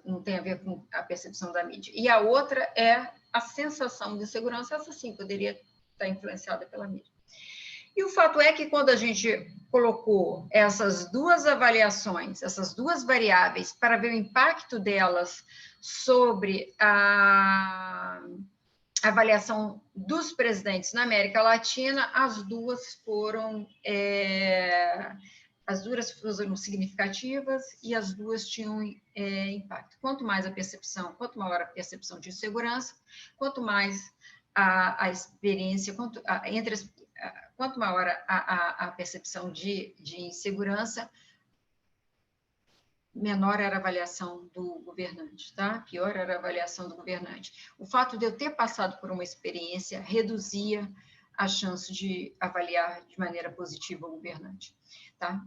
não tem a ver com a percepção da mídia. E a outra é a sensação de segurança, essa sim poderia estar influenciada pela mídia. E o fato é que quando a gente colocou essas duas avaliações, essas duas variáveis, para ver o impacto delas sobre a avaliação dos presidentes na América Latina, as duas foram significativas e as duas tinham impacto. Quanto mais a percepção, quanto maior a percepção de insegurança, quanto mais a experiência, quanto maior a percepção de insegurança, menor era a avaliação do governante, tá? Pior era a avaliação do governante. O fato de eu ter passado por uma experiência reduzia a chance de avaliar de maneira positiva o governante, tá?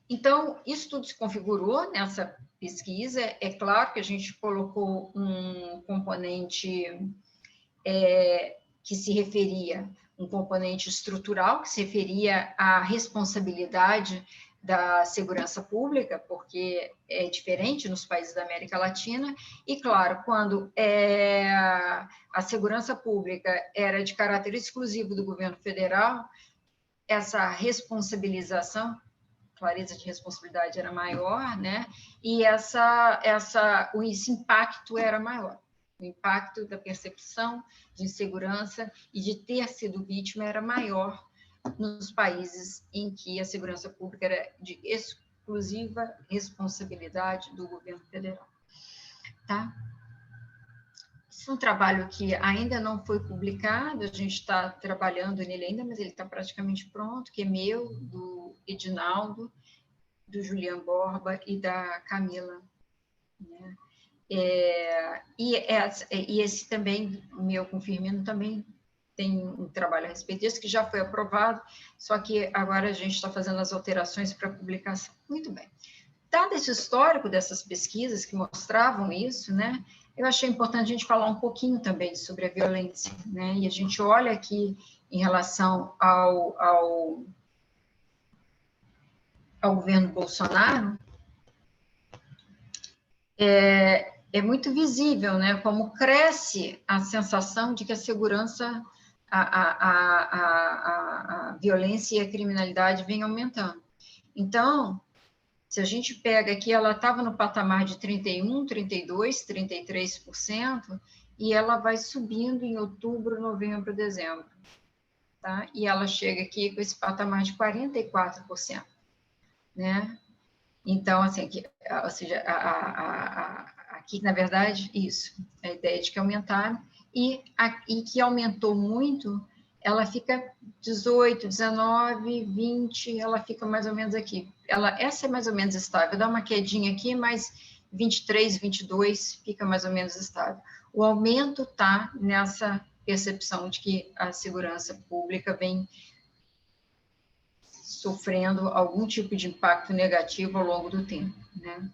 Então, isso tudo se configurou nessa pesquisa. É claro que a gente colocou um componente que se referia, um componente estrutural, que se referia à responsabilidade da segurança pública, porque é diferente nos países da América Latina, e, claro, quando a segurança pública era de caráter exclusivo do governo federal, essa responsabilização, clareza de responsabilidade era maior, né? E esse impacto era maior. O impacto da percepção de insegurança e de ter sido vítima era maior nos países em que a segurança pública era de exclusiva responsabilidade do governo federal. Tá? Esse é um trabalho que ainda não foi publicado, a gente está trabalhando nele ainda, mas ele está praticamente pronto, que é meu, do Edinaldo, do Julian Borba e da Camila, né? E esse também, o meu com Firmino, também tem um trabalho a respeito disso, que já foi aprovado, só que agora a gente está fazendo as alterações para publicação. Muito bem. Dado esse histórico dessas pesquisas que mostravam isso, né, eu achei importante a gente falar um pouquinho também sobre a violência, né, e a gente olha aqui em relação ao governo Bolsonaro, é muito visível, né, como cresce a sensação de que a segurança, a violência e a criminalidade vem aumentando. Então, se a gente pega aqui, ela estava no patamar de 31%, 32%, 33%, e ela vai subindo em outubro, novembro, dezembro, tá? E ela chega aqui com esse patamar de 44%, né? Então, assim, aqui, ou seja, aqui, na verdade, isso, a ideia de que aumentaram, e que aumentou muito, ela fica 18, 19, 20, ela fica mais ou menos aqui. Essa é mais ou menos estável, dá uma quedinha aqui, mas 23, 22 fica mais ou menos estável. O aumento está nessa percepção de que a segurança pública vem sofrendo algum tipo de impacto negativo ao longo do tempo, né?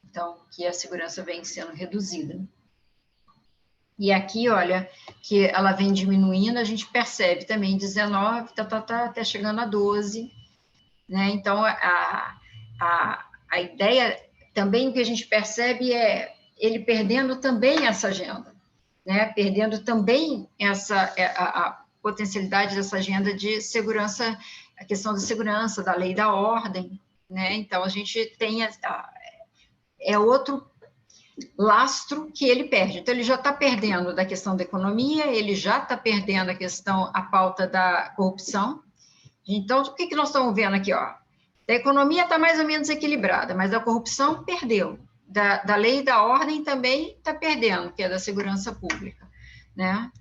Então, que a segurança vem sendo reduzida. E aqui, olha, que ela vem diminuindo, a gente percebe também 19, até chegando a 12, né? Então, a ideia também que a gente percebe é ele perdendo também essa agenda, né? Perdendo também a potencialidade dessa agenda de segurança, a questão da segurança, da lei da ordem, né? Então, a gente tem outro lastro que ele perde. Então, ele já está perdendo da questão da economia, ele já está perdendo a pauta da corrupção. Então, o que nós estamos vendo aqui? Ó? A economia está mais ou menos equilibrada, mas a corrupção perdeu. Da lei e da ordem também está perdendo, que é da segurança pública, né?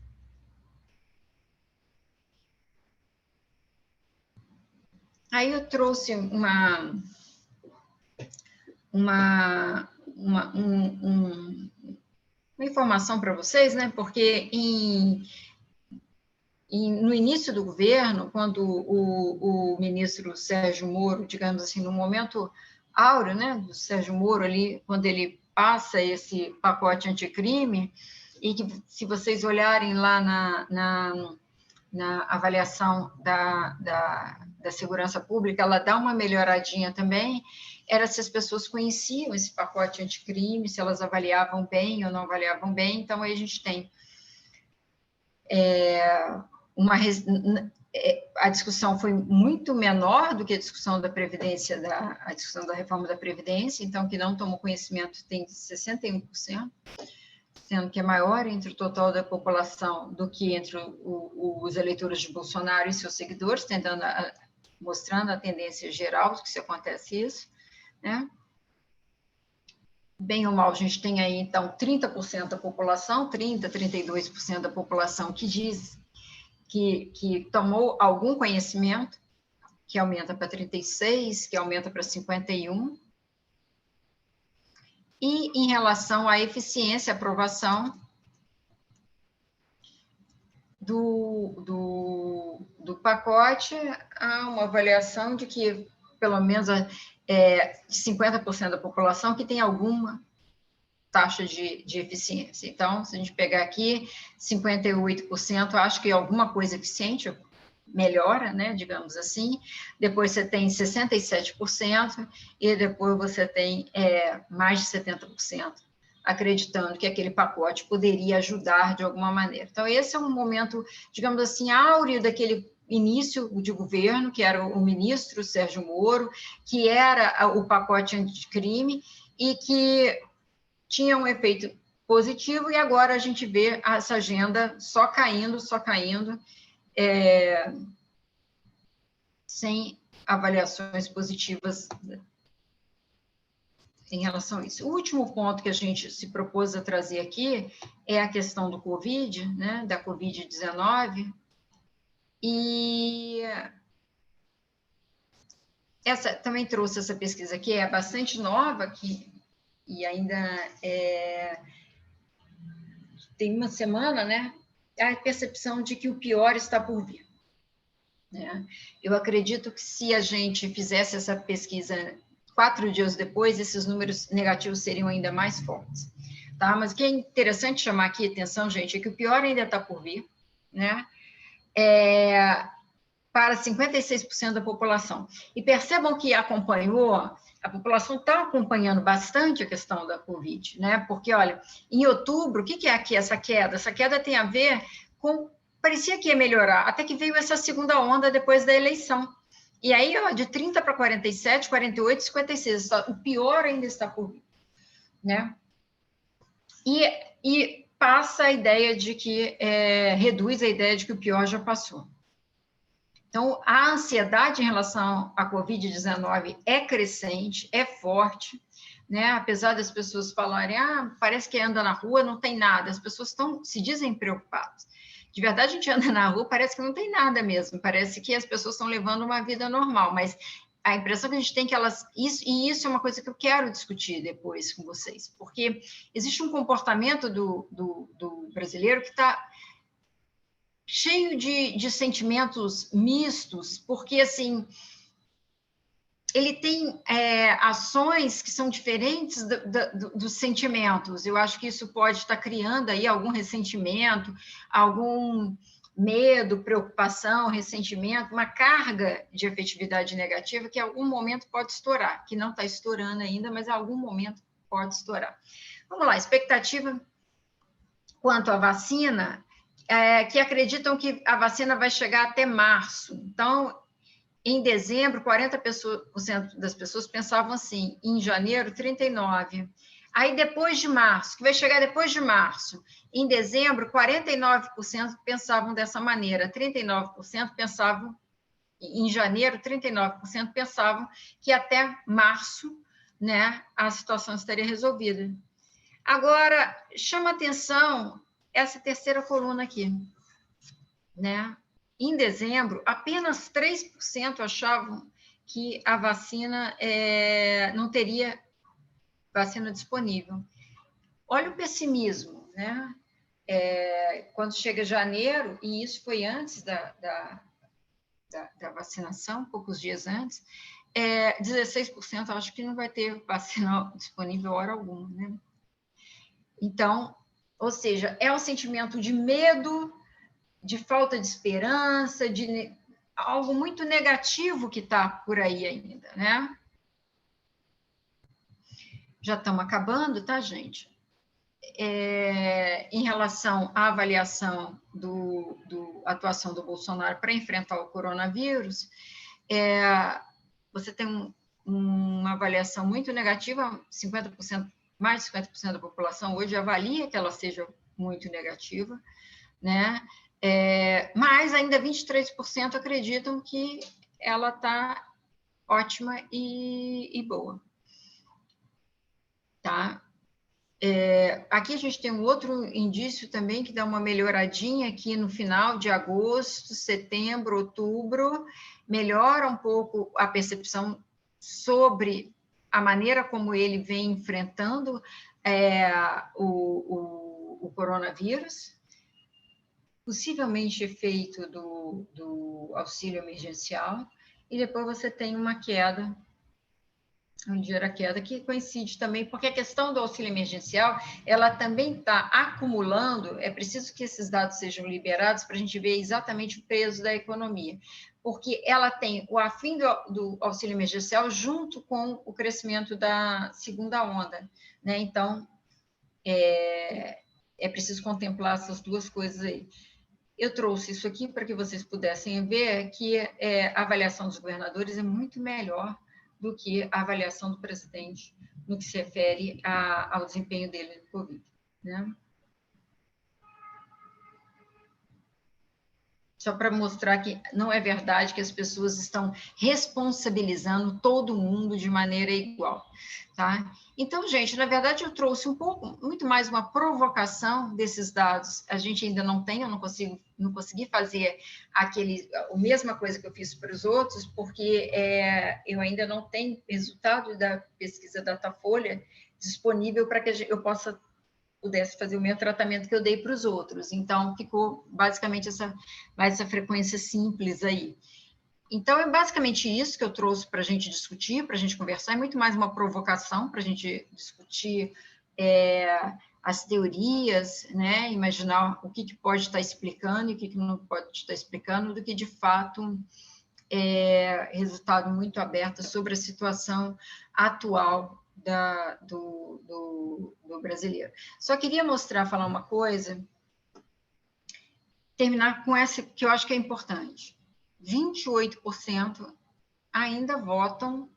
Aí eu trouxe uma informação para vocês, né? Porque no início do governo, quando o ministro Sérgio Moro, digamos assim, no momento áureo, né, do Sérgio Moro ali, quando ele passa esse pacote anticrime, e que, se vocês olharem lá na avaliação da segurança pública, ela dá uma melhoradinha também, era se as pessoas conheciam esse pacote anticrime, se elas avaliavam bem ou não avaliavam bem. Então, aí a gente tem a discussão foi muito menor do que a discussão da Previdência, a discussão da reforma da Previdência, então, que não tomou conhecimento tem 61%, sendo que é maior entre o total da população do que entre os eleitores de Bolsonaro e seus seguidores, mostrando a tendência geral de que se acontece isso, né? Bem ou mal, a gente tem aí, então, 30% da população, 32% da população que diz que tomou algum conhecimento, que aumenta para 36%, que aumenta para 51%. E em relação à eficiência, aprovação do pacote, há uma avaliação de que pelo menos 50% da população que tem alguma taxa de eficiência. Então, se a gente pegar aqui, 58%, acho que alguma coisa eficiente, melhora, né, digamos assim. Depois você tem 67%, e depois você tem mais de 70%, acreditando que aquele pacote poderia ajudar de alguma maneira. Então, esse é um momento, digamos assim, áureo daquele início de governo, que era o ministro Sérgio Moro, que era o pacote anticrime, e que tinha um efeito positivo, e agora a gente vê essa agenda só caindo, sem avaliações positivas em relação a isso. O último ponto que a gente se propôs a trazer aqui é a questão do Covid, né, da Covid-19, e essa também trouxe essa pesquisa aqui, é bastante nova, e ainda tem uma semana, né, a percepção de que o pior está por vir, né? Eu acredito que se a gente fizesse essa pesquisa 4 dias depois, esses números negativos seriam ainda mais fortes, tá? Mas o que é interessante chamar aqui a atenção, gente, é que o pior ainda está por vir, né? Para 56% da população. E percebam que a população está acompanhando bastante a questão da Covid, né? Porque, olha, em outubro, o que é aqui essa queda? Essa queda tem a ver com... Parecia que ia melhorar, até que veio essa segunda onda depois da eleição. E aí, ó, de 30 para 47, 48, 56, o pior ainda está por vir, né? E passa a ideia de que... reduz a ideia de que o pior já passou. Então, a ansiedade em relação à Covid-19 é crescente, é forte, né? Apesar das pessoas falarem, parece que anda na rua, não tem nada, as pessoas se dizem preocupadas. De verdade, a gente anda na rua, parece que não tem nada mesmo, parece que as pessoas estão levando uma vida normal, mas a impressão que a gente tem que isso é uma coisa que eu quero discutir depois com vocês, porque existe um comportamento do brasileiro que está cheio de sentimentos mistos, porque, assim, ele tem ações que são diferentes dos sentimentos. Eu acho que isso pode estar criando aí algum ressentimento, algum medo, preocupação, ressentimento, uma carga de afetividade negativa que em algum momento pode estourar, que não está estourando ainda, mas em algum momento pode estourar. Vamos lá, expectativa quanto à vacina... que acreditam que a vacina vai chegar até março. Então, em dezembro, 40% das pessoas pensavam assim, em janeiro, 39%. Aí, depois de março, que vai chegar depois de março, em dezembro, 49% pensavam dessa maneira, 39% pensavam, em janeiro, 39% pensavam que até março, né, a situação estaria resolvida. Agora, chama atenção essa terceira coluna aqui, né? Em dezembro, apenas 3% achavam que a vacina não teria vacina disponível. Olha o pessimismo. né? Quando chega janeiro, e isso foi antes da vacinação, poucos dias antes, 16% acho que não vai ter vacina disponível hora alguma, né? Então, ou seja, é um sentimento de medo, de falta de esperança, de algo muito negativo que está por aí ainda, né? Já estamos acabando, tá, gente? Em relação à avaliação da atuação do Bolsonaro para enfrentar o coronavírus, você tem uma avaliação muito negativa, 50%, mais de 50% da população hoje avalia que ela seja muito negativa, né? Mas ainda 23% acreditam que ela está ótima e boa, tá? Aqui a gente tem um outro indício também que dá uma melhoradinha aqui no final de agosto, setembro, outubro, melhora um pouco a percepção sobre a maneira como ele vem enfrentando o coronavírus, possivelmente efeito do auxílio emergencial, e depois você tem uma queda, um ligeira queda, que coincide também, porque a questão do auxílio emergencial, ela também está acumulando, é preciso que esses dados sejam liberados para a gente ver exatamente o peso da economia, porque ela tem o afim do auxílio emergencial junto com o crescimento da segunda onda, né? Então, é preciso contemplar essas duas coisas aí. Eu trouxe isso aqui para que vocês pudessem ver que a avaliação dos governadores é muito melhor do que a avaliação do presidente no que se refere ao desempenho dele no Covid, né? Só para mostrar que não é verdade que as pessoas estão responsabilizando todo mundo de maneira igual, tá? Então, gente, na verdade, eu trouxe muito mais uma provocação desses dados. A gente ainda não tem, eu não consegui fazer a mesma coisa que eu fiz para os outros, porque eu ainda não tenho resultado da pesquisa Datafolha disponível para que eu pudesse fazer o meu tratamento que eu dei para os outros. Então, ficou basicamente essa frequência simples aí. Então, é basicamente isso que eu trouxe para a gente discutir, para a gente conversar, é muito mais uma provocação para a gente discutir as teorias, né? Imaginar o que pode estar explicando e o que não pode estar explicando, do que, de fato, resultado muito aberto sobre a situação atual do brasileiro. Só queria falar uma coisa, terminar com essa que eu acho que é importante. 28% ainda votam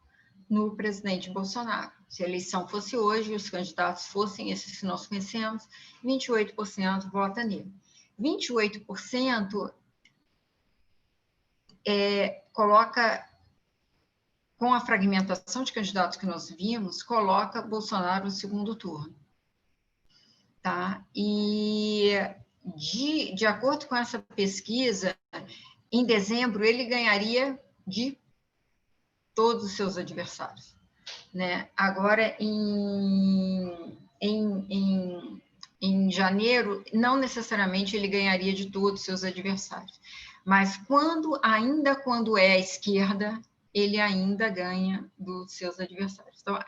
no presidente Bolsonaro. Se a eleição fosse hoje, os candidatos fossem esses que nós conhecemos, 28% vota nele. 28% coloca, com a fragmentação de candidatos que nós vimos, coloca Bolsonaro no segundo turno. Tá? E, de acordo com essa pesquisa, em dezembro, ele ganharia de todos os seus adversários, né? Agora, em janeiro, não necessariamente ele ganharia de todos os seus adversários, mas ainda quando é a esquerda, ele ainda ganha dos seus adversários. Então,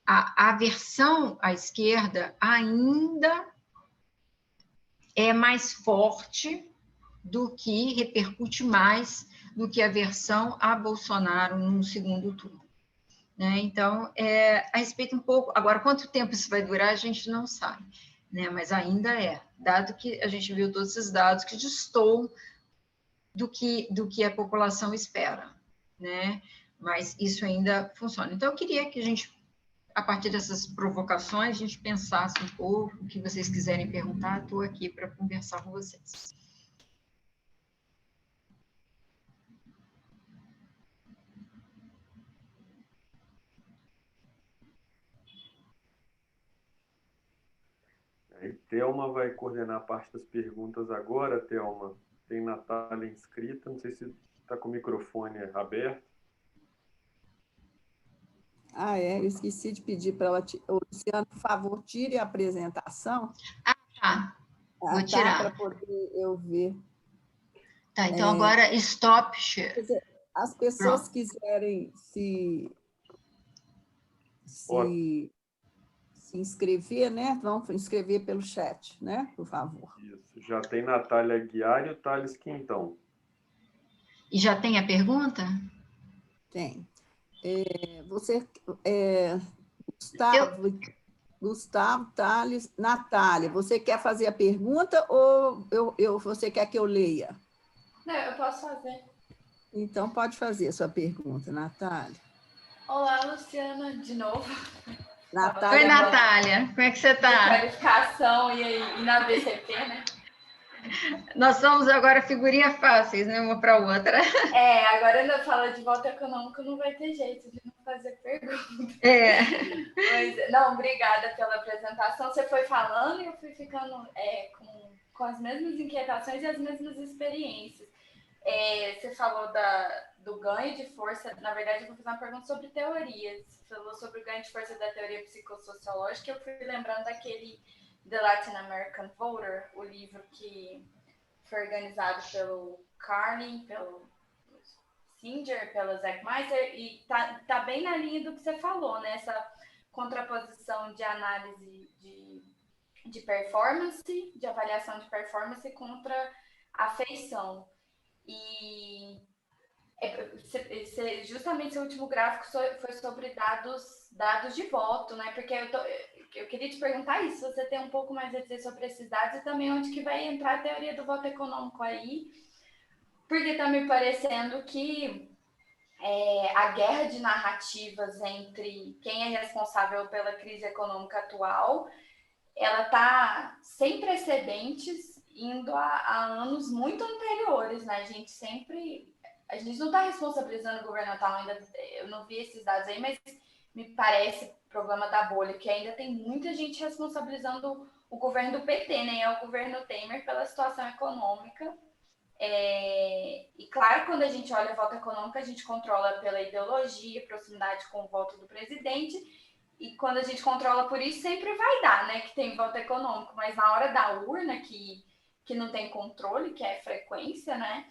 a aversão à esquerda ainda é mais forte repercute mais do que a aversão a Bolsonaro no segundo turno, né? Então, a respeito um pouco... Agora, quanto tempo isso vai durar, a gente não sabe, né? Mas ainda dado que a gente viu todos esses dados que destoam do que a população espera, né? Mas isso ainda funciona. Então, eu queria que a gente, a partir dessas provocações, a gente pensasse um pouco, o que vocês quiserem perguntar, estou aqui para conversar com vocês. Thelma vai coordenar a parte das perguntas agora, Thelma. Tem Natália inscrita, não sei se está com o microfone aberto. Eu esqueci de pedir para ela. Ô, Luciana, por favor, tire a apresentação. Tá, vou Para tirar. poder eu ver. Tá, então agora stop share. Quer dizer, as pessoas quiserem se inscrever, né? Vão inscrever pelo chat, né? Por favor. Isso. Já tem Natália Aguiar e o Thales Quintão. E já tem a pergunta? Tem. Gustavo, Thales, Natália, você quer fazer a pergunta ou você quer que eu leia? Não, eu posso fazer. Então, pode fazer a sua pergunta, Natália. Olá, Luciana, de novo. Natália. Oi, Natália, como é que você está? Qualificação e na BCP, né? Nós somos agora figurinha fáceis, né? Uma para outra. Agora ainda fala de volta econômica, não vai ter jeito de não fazer pergunta. Mas, não, obrigada pela apresentação. Você foi falando e eu fui ficando com as mesmas inquietações e as mesmas experiências. Você falou do ganho de força. Na verdade, eu vou fazer uma pergunta sobre teorias. Você falou sobre o ganho de força da teoria psicossociológica. Eu fui lembrando daquele The Latin American Voter, o livro que foi organizado pelo Carney, pelo Singer, pelo Zach Meister, e tá bem na linha do que você falou, né? Essa contraposição de análise de performance, de avaliação de performance contra afeição. E justamente seu último gráfico foi sobre dados de voto, né? Porque eu queria te perguntar isso, se você tem um pouco mais a dizer sobre esses dados e também onde que vai entrar a teoria do voto econômico aí, porque está me parecendo que a guerra de narrativas entre quem é responsável pela crise econômica atual, ela está sem precedentes, indo a anos muito anteriores, né? A gente não está responsabilizando o governo atual ainda, eu não vi esses dados aí, mas me parece problema da bolha, que ainda tem muita gente responsabilizando o governo do PT, né? O governo Temer pela situação econômica. E claro, quando a gente olha o voto econômico, a gente controla pela ideologia, proximidade com o voto do presidente, e quando a gente controla por isso, sempre vai dar, né? Que tem voto econômico, mas na hora da urna, que não tem controle, que é frequência, né?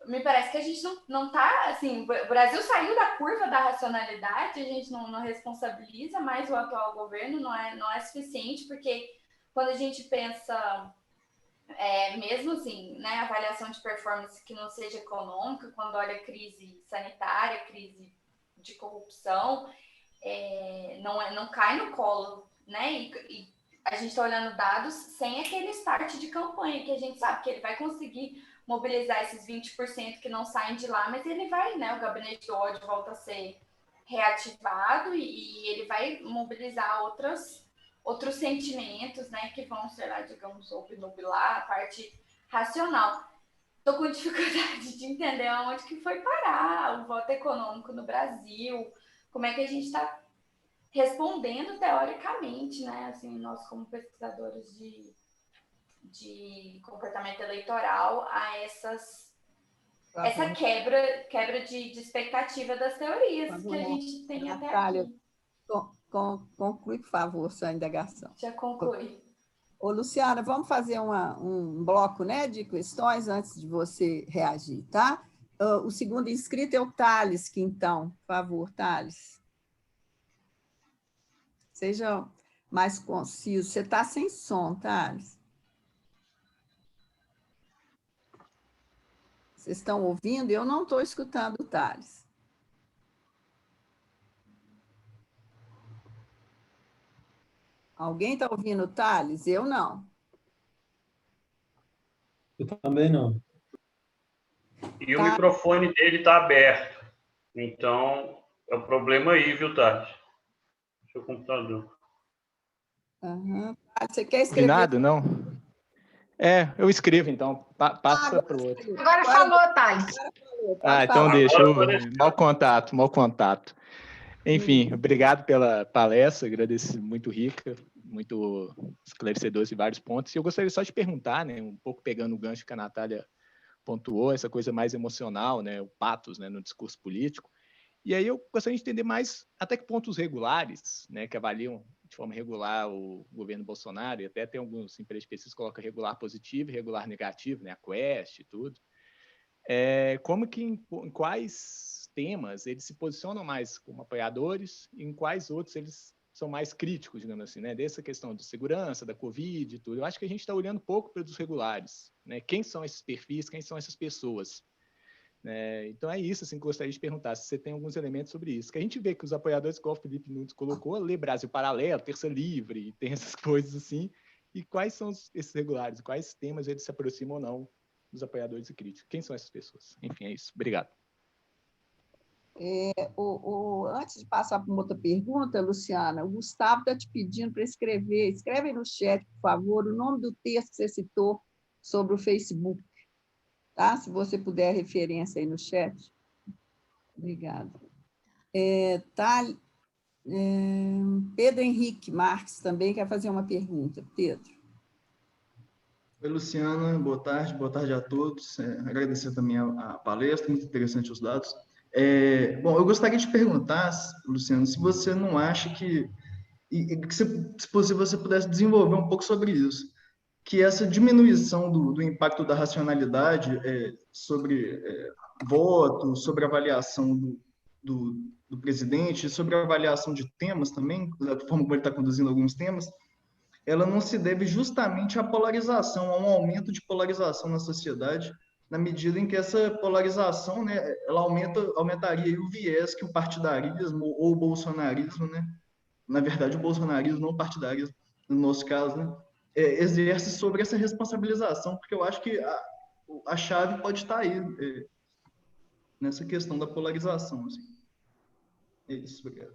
Me parece que a gente não tá, assim, o Brasil saiu da curva da racionalidade, a gente não responsabiliza mais o atual governo, não é suficiente, porque quando a gente pensa, mesmo assim, né, avaliação de performance que não seja econômica, quando olha crise sanitária, crise de corrupção, não cai no colo, né, e a gente está olhando dados sem aquele start de campanha, que a gente sabe que ele vai conseguir mobilizar esses 20% que não saem de lá, mas ele vai, né? O gabinete do ódio volta a ser reativado e ele vai mobilizar outros sentimentos, né? Que vão, sei lá, digamos, obnubilar a parte racional. Estou com dificuldade de entender aonde que foi parar o voto econômico no Brasil, como é que a gente está respondendo teoricamente, né? Assim, nós como pesquisadores de comportamento eleitoral a essa quebra de expectativa das teorias que a gente tem Natália, até aqui. Conclui, por favor, sua indagação. Já conclui. Ô, Luciana, vamos fazer um bloco, né, de questões antes de você reagir, tá? O segundo inscrito é o Thales Quintão. Por favor, Thales. Seja mais conciso. Você está sem som, Thales. Vocês estão ouvindo? Eu não estou escutando o Thales. Alguém está ouvindo o Thales? Eu não. Eu também não. E o microfone dele está aberto. Então, é um problema aí, viu, Tati? Seu computador. Uhum. Você quer escrever? Combinado, não? Eu escrevo, então. Passa para o outro. Agora falou, Thales. Então deixa. Mau contato. Enfim, obrigado pela palestra, agradeço, muito rica, muito esclarecedora em vários pontos. E eu gostaria só de perguntar, né, um pouco pegando o gancho que a Natália pontuou, essa coisa mais emocional, né, o pathos, né, no discurso político. E aí eu gostaria de entender mais até que ponto os regulares, né, que avaliam de forma regular o governo Bolsonaro, e até tem alguns empresas específicos que colocam regular positivo e regular negativo, né, a Quest e tudo, como que em quais temas eles se posicionam mais como apoiadores e em quais outros eles são mais críticos, digamos assim, né, dessa questão de segurança, da Covid e tudo. Eu acho que a gente está olhando pouco para os regulares, né, quem são esses perfis, quem são essas pessoas. Então é isso, assim, que eu gostaria de perguntar, se você tem alguns elementos sobre isso. Que a gente vê que os apoiadores, igual o Felipe Nunes colocou, lê Brasil Paralelo, Terça Livre, tem essas coisas assim, e quais são esses regulares, quais temas eles se aproximam ou não dos apoiadores e críticos? Quem são essas pessoas? Enfim, é isso. Obrigado. Antes de passar para uma outra pergunta, Luciana, o Gustavo está te pedindo para escreve aí no chat, por favor, o nome do texto que você citou sobre o Facebook. Tá? Se você puder referência aí no chat. Obrigada. Pedro Henrique Marques também quer fazer uma pergunta. Pedro. Oi, Luciana, boa tarde a todos. Agradecer também a palestra, muito interessante os dados. Bom, eu gostaria de perguntar, Luciana, se você não acha que se possível, você pudesse desenvolver um pouco sobre isso, que essa diminuição do impacto da racionalidade sobre voto, sobre avaliação do presidente, sobre a avaliação de temas também, da forma como ele está conduzindo alguns temas, ela não se deve justamente à polarização, a um aumento de polarização na sociedade, na medida em que essa polarização, né, ela aumentaria o viés que o partidarismo ou o bolsonarismo, né, na verdade o bolsonarismo, não o partidarismo, no nosso caso, né, exerce sobre essa responsabilização, porque eu acho que a chave pode estar aí, nessa questão da polarização. Assim. É isso, obrigado.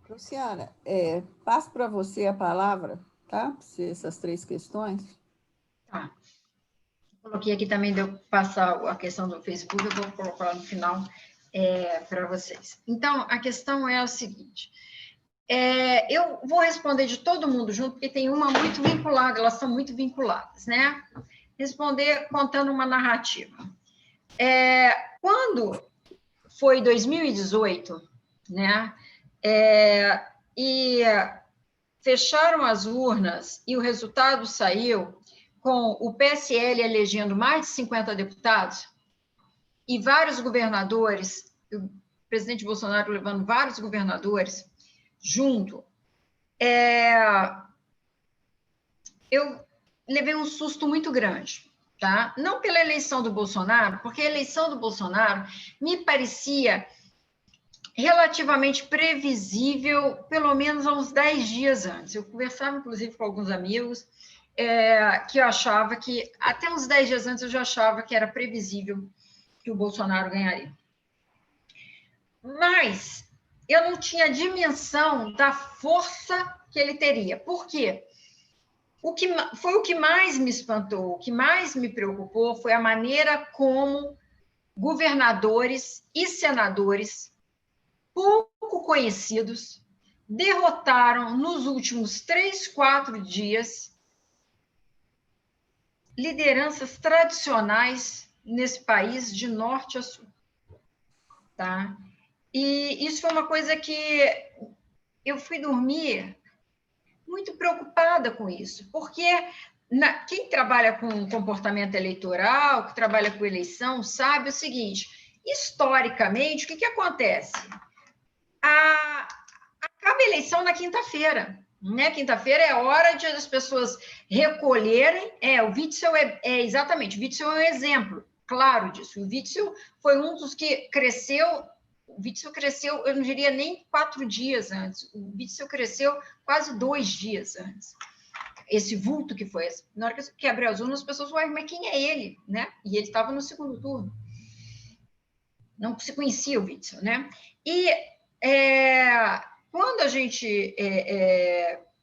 Luciana, passo para você a palavra, tá? Essas 3 questões. Tá. Coloquei aqui também, deu passar a questão do Facebook, eu vou colocar no final para vocês. Então, a questão é a seguinte, eu vou responder de todo mundo junto, porque tem uma muito vinculada, elas são muito vinculadas, né? Responder contando uma narrativa. Quando foi 2018, né? E fecharam as urnas e o resultado saiu com o PSL elegendo mais de 50 deputados e vários governadores, o presidente Bolsonaro levando vários governadores junto, eu levei um susto muito grande, tá? Não pela eleição do Bolsonaro, porque a eleição do Bolsonaro me parecia relativamente previsível, pelo menos há uns 10 dias antes. Eu conversava, inclusive, com alguns amigos, que eu achava que, até uns 10 dias antes, eu já achava que era previsível que o Bolsonaro ganharia. Mas eu não tinha dimensão da força que ele teria. Por quê? O que mais me espantou, o que mais me preocupou foi a maneira como governadores e senadores pouco conhecidos derrotaram nos últimos 3, 4 dias lideranças tradicionais nesse país de norte a sul, tá? E isso foi uma coisa que eu fui dormir muito preocupada com isso, porque quem trabalha com comportamento eleitoral, que trabalha com eleição, sabe o seguinte, historicamente, o que acontece? Acaba a eleição na quinta-feira, né? Quinta-feira é hora de as pessoas recolherem. O Witzel exatamente, o Witzel é um exemplo claro disso. O Witzel foi um dos que cresceu. O Witzel cresceu, eu não diria nem 4 dias antes. O Witzel cresceu quase 2 dias antes. Esse vulto que foi. Na hora que abriu as urnas, as pessoas falaram, mas quem é ele? Né? E ele estava no segundo turno. Não se conhecia o Witzel, né? E quando a gente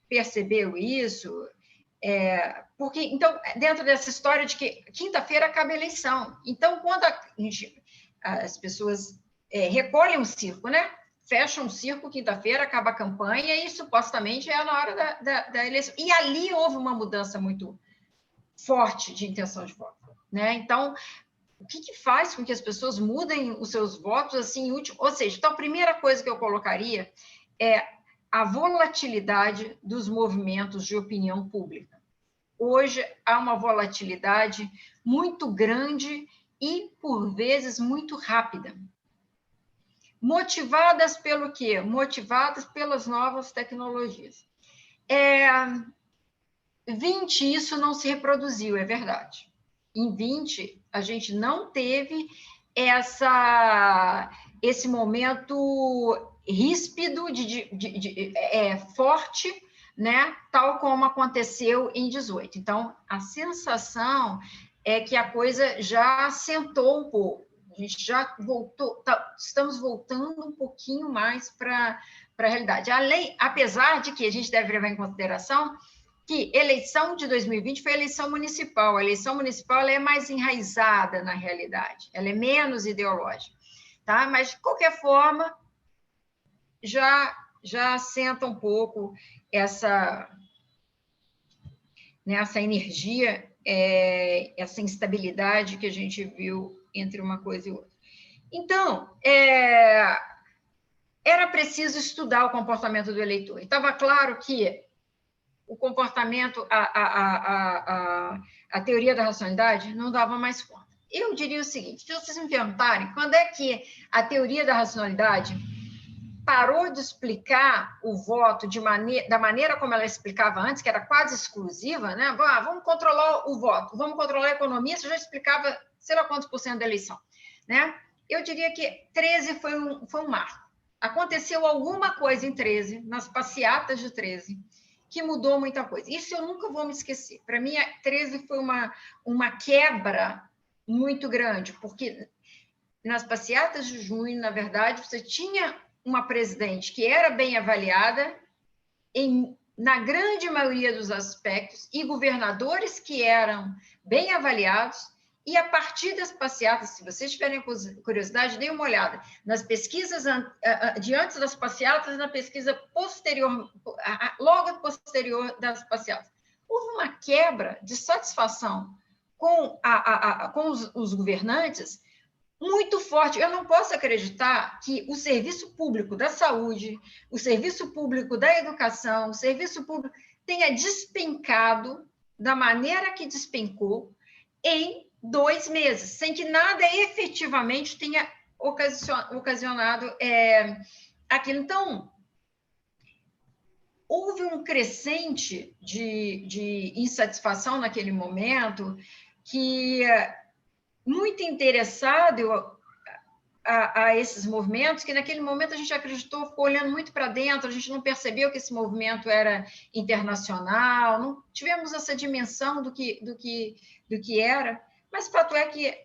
percebeu isso, porque, então, dentro dessa história de que quinta-feira acaba a eleição, então, quando as pessoas recolhem um circo, né? Fecham um circo, quinta-feira, acaba a campanha e, supostamente, é na hora da eleição. E ali houve uma mudança muito forte de intenção de voto, né? Então, O que faz com que as pessoas mudem os seus votos assim, último? Ou seja, então a primeira coisa que eu colocaria é a volatilidade dos movimentos de opinião pública. Hoje há uma volatilidade muito grande e, por vezes, muito rápida. Motivadas pelo quê? Motivadas pelas novas tecnologias. 20, isso não se reproduziu, é verdade. Em 20, a gente não teve esse momento ríspido, forte, né? Tal como aconteceu em 18. Então, a sensação é que a coisa já sentou um pouco. A gente já voltou, estamos voltando um pouquinho mais para a realidade. Apesar de que a gente deve levar em consideração que eleição de 2020 foi eleição municipal. A eleição municipal ela é mais enraizada na realidade, ela é menos ideológica, tá? Mas, de qualquer forma, já senta um pouco essa energia, essa instabilidade que a gente viu entre uma coisa e outra. Então, era preciso estudar o comportamento do eleitor. Estava claro que o comportamento, a teoria da racionalidade não dava mais conta. Eu diria o seguinte, se vocês me perguntarem, quando é que a teoria da racionalidade parou de explicar o voto da maneira como ela explicava antes, que era quase exclusiva, né? Vamos controlar o voto, vamos controlar a economia, isso já explicava sei lá quantos % da eleição, né? Eu diria que 13 foi um marco. Aconteceu alguma coisa em 13, nas passeatas de 13, que mudou muita coisa. Isso eu nunca vou me esquecer. Para mim, 13 foi uma quebra muito grande, porque nas passeatas de junho, na verdade, você tinha uma presidente que era bem avaliada na grande maioria dos aspectos e governadores que eram bem avaliados, e a partir das passeatas, se vocês tiverem curiosidade, deem uma olhada nas pesquisas de antes das passeatas e na pesquisa posterior, logo posterior das passeatas. Houve uma quebra de satisfação com os governantes muito forte. Eu não posso acreditar que o serviço público da saúde, o serviço público da educação, o serviço público tenha despencado da maneira que despencou em 2 meses, sem que nada efetivamente tenha ocasionado aquilo. Então, houve um crescente de insatisfação naquele momento que, muito interessado a esses movimentos, que naquele momento a gente acreditou, ficou olhando muito para dentro, a gente não percebeu que esse movimento era internacional, não tivemos essa dimensão do que era, mas o fato é que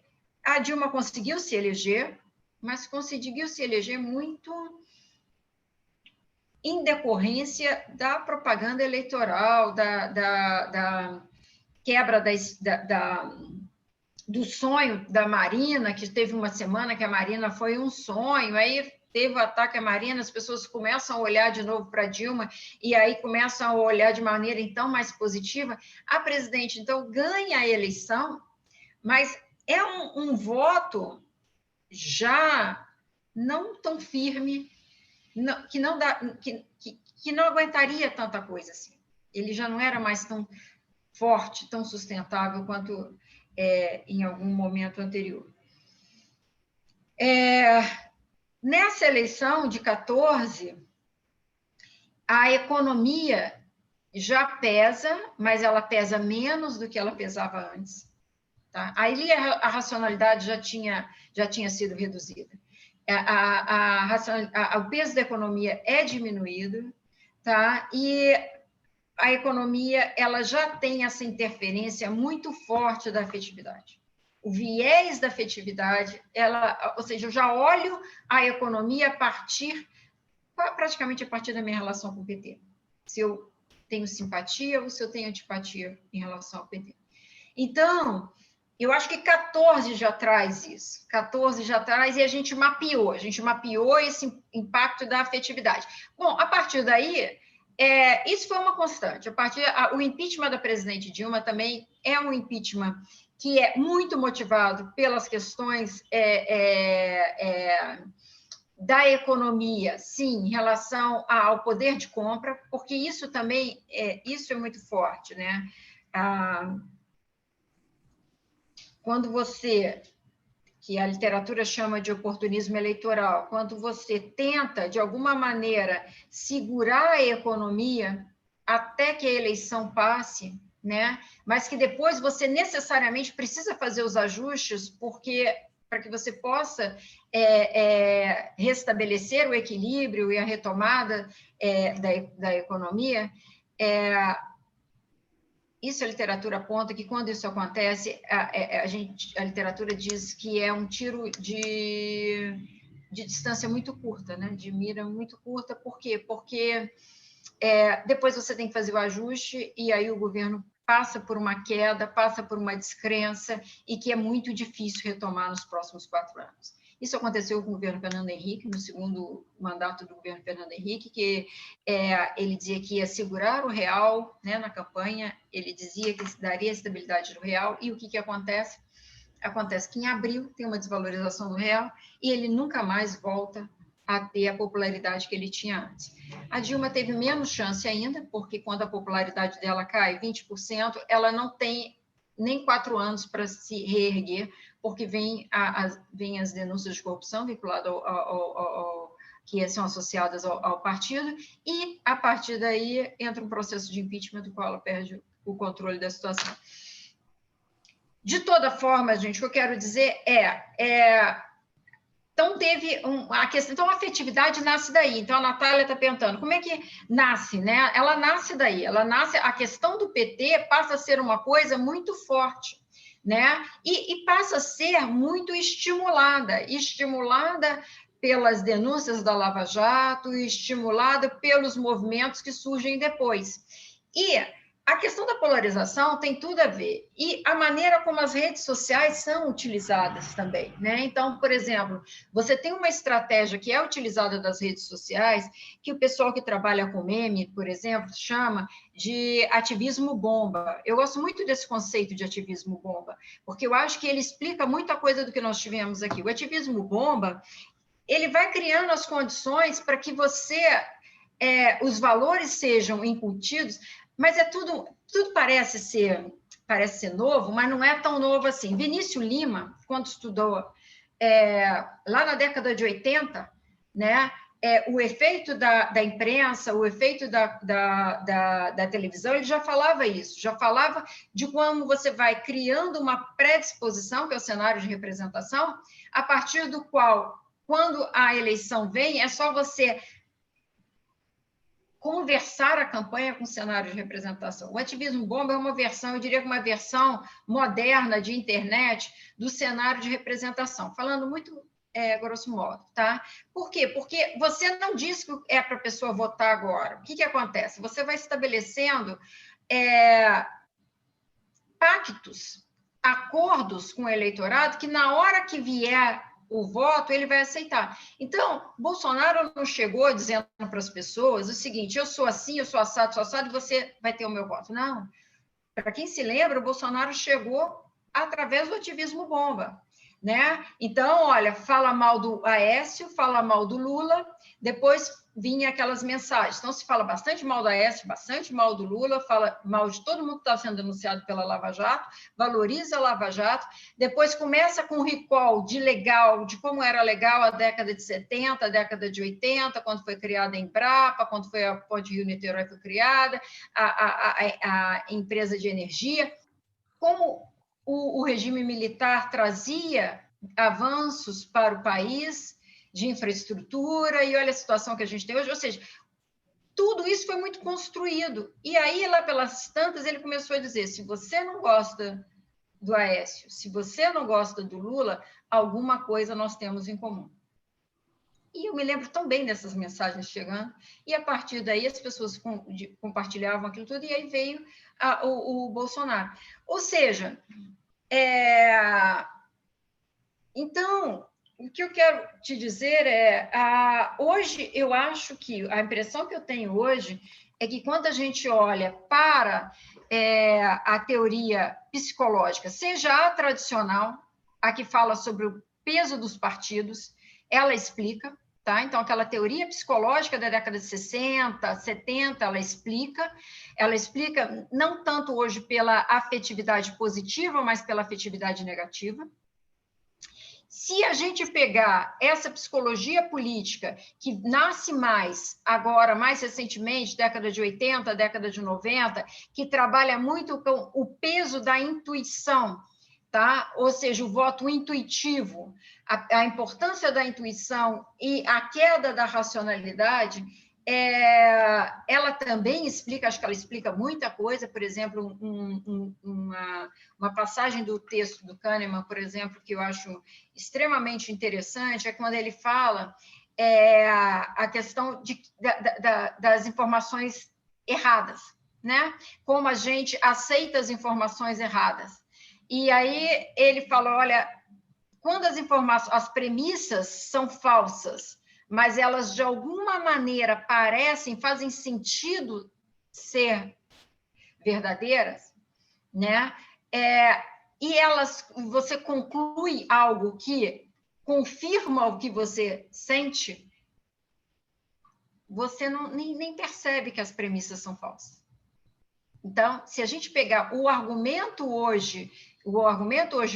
a Dilma conseguiu se eleger, mas conseguiu se eleger muito em decorrência da propaganda eleitoral, da quebra do sonho da Marina, que teve uma semana que a Marina foi um sonho, aí teve o ataque à Marina, as pessoas começam a olhar de novo para Dilma, e aí começam a olhar de maneira, então, mais positiva. A presidente, então, ganha a eleição, mas é um voto já não tão firme, que não aguentaria tanta coisa assim. Ele já não era mais tão forte, tão sustentável quanto em algum momento anterior. Nessa eleição de 14, a economia já pesa, mas ela pesa menos do que ela pesava antes. Tá? Ali a racionalidade já tinha sido reduzida. O peso da economia é diminuído, tá? E a economia ela já tem essa interferência muito forte da afetividade. O viés da afetividade, ou seja, eu já olho a economia praticamente a partir da minha relação com o PT. Se eu tenho simpatia ou se eu tenho antipatia em relação ao PT. Então, eu acho que 14 já traz isso. 14 já traz e a gente mapeou esse impacto da afetividade. Bom, a partir daí, isso foi uma constante. O impeachment da presidente Dilma também é um impeachment que é muito motivado pelas questões da economia, sim, em relação ao poder de compra, porque isso também isso é muito forte, né? Quando você, que a literatura chama de oportunismo eleitoral, quando você tenta, de alguma maneira, segurar a economia até que a eleição passe, né? Mas que depois você necessariamente precisa fazer os ajustes, porque para que você possa restabelecer o equilíbrio e a retomada da economia, isso a literatura aponta que, quando isso acontece, a literatura diz que é um tiro de distância muito curta, né? De mira muito curta. Por quê? Porque depois você tem que fazer o ajuste e aí o governo passa por uma queda, passa por uma descrença e que é muito difícil retomar nos próximos 4 anos. Isso aconteceu com o governo Fernando Henrique, no segundo mandato do governo Fernando Henrique, que ele dizia que ia segurar o real, né, na campanha, ele dizia que daria estabilidade no real, e o que acontece? Acontece que em abril tem uma desvalorização do real e ele nunca mais volta a ter a popularidade que ele tinha antes. A Dilma teve menos chance ainda, porque quando a popularidade dela cai 20%, ela não tem nem 4 anos para se reerguer, porque vem as denúncias de corrupção vinculadas que são associadas ao partido, e, a partir daí, entra um processo de impeachment do qual ela perde o controle da situação. De toda forma, gente, o que eu quero dizer então, teve a questão. Então, a afetividade nasce daí. Então, a Natália está perguntando como é que nasce, né? Ela nasce daí. A questão do PT passa a ser uma coisa muito forte, né? E passa a ser muito estimulada pelas denúncias da Lava Jato, estimulada pelos movimentos que surgem depois. E a questão da polarização tem tudo a ver, e a maneira como as redes sociais são utilizadas também, né? Então, por exemplo, você tem uma estratégia que é utilizada das redes sociais, que o pessoal que trabalha com meme, por exemplo, chama de ativismo bomba. Eu gosto muito desse conceito de ativismo bomba, porque eu acho que ele explica muita coisa do que nós tivemos aqui. O ativismo bomba, ele vai criando as condições para que os valores sejam incutidos, mas tudo parece ser novo, mas não é tão novo assim. Vinícius Lima, quando estudou lá na década de 80, né, o efeito da imprensa, o efeito da televisão, ele já falava isso, já falava de como você vai criando uma predisposição, que é o cenário de representação, a partir do qual, quando a eleição vem, é só você conversar a campanha com o cenário de representação. O ativismo bomba é uma versão, eu diria que uma versão moderna de internet do cenário de representação, falando muito grosso modo, tá? Por quê? Porque você não diz que é para a pessoa votar agora. O que acontece? Você vai estabelecendo pactos, acordos com o eleitorado, que na hora que vier o voto, ele vai aceitar. Então, Bolsonaro não chegou dizendo para as pessoas o seguinte: eu sou assim, eu sou assado, e você vai ter o meu voto. Não. Para quem se lembra, o Bolsonaro chegou através do ativismo bomba, né? Então, olha, fala mal do Aécio, fala mal do Lula, depois vinha aquelas mensagens. Então, se fala bastante mal do Aécio, bastante mal do Lula, fala mal de todo mundo que está sendo denunciado pela Lava Jato, valoriza a Lava Jato, depois começa com o recall de como era legal a década de 70, a década de 80, quando foi criada a Embrapa, quando foi a Ponte Rio-Niterói foi criada, a empresa de energia, como o regime militar trazia avanços para o país de infraestrutura, e olha a situação que a gente tem hoje, ou seja, tudo isso foi muito construído. E aí, lá pelas tantas, ele começou a dizer: se você não gosta do Aécio, se você não gosta do Lula, alguma coisa nós temos em comum. E eu me lembro tão bem dessas mensagens chegando, e a partir daí as pessoas compartilhavam aquilo tudo, e aí veio o Bolsonaro. Ou seja, então, o que eu quero te dizer hoje eu acho que a impressão que eu tenho hoje é que quando a gente olha para a teoria psicológica, seja a tradicional, a que fala sobre o peso dos partidos, ela explica, tá? Então, aquela teoria psicológica da década de 60, 70, ela explica não tanto hoje pela afetividade positiva, mas pela afetividade negativa. Se a gente pegar essa psicologia política, que nasce mais agora, mais recentemente, década de 80, década de 90, que trabalha muito com o peso da intuição, tá? Ou seja, o voto intuitivo, a importância da intuição e a queda da racionalidade, ela também explica, acho que ela explica muita coisa, por exemplo, uma passagem do texto do Kahneman, por exemplo, que eu acho extremamente interessante, é quando ele fala a questão das informações erradas, né? Como a gente aceita as informações erradas. E aí ele fala, olha, quando as premissas são falsas, mas elas, de alguma maneira, fazem sentido ser verdadeiras, né? E você conclui algo que confirma o que você sente, você nem percebe que as premissas são falsas. Então, se a gente pegar o argumento hoje,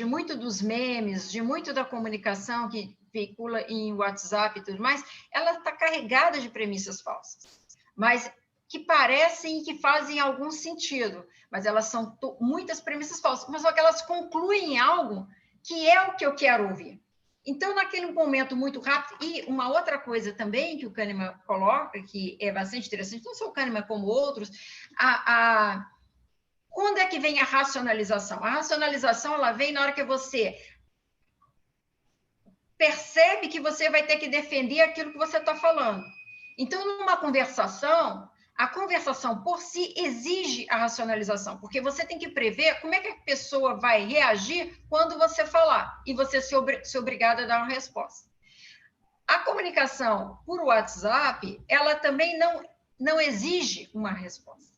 muito dos memes, de muito da comunicação que veicula em WhatsApp e tudo mais, ela está carregada de premissas falsas, mas que parecem e que fazem algum sentido, mas elas são muitas premissas falsas, mas só que elas concluem algo que é o que eu quero ouvir. Então, naquele momento muito rápido, e uma outra coisa também que o Kahneman coloca, que é bastante interessante, não só o Kahneman como outros, quando é que vem a racionalização? A racionalização, ela vem na hora que você percebe que você vai ter que defender aquilo que você está falando. Então, numa conversação, a conversação por si exige a racionalização, porque você tem que prever como é que a pessoa vai reagir quando você falar, e você ser obrigada a dar uma resposta. A comunicação por WhatsApp, ela também não exige uma resposta,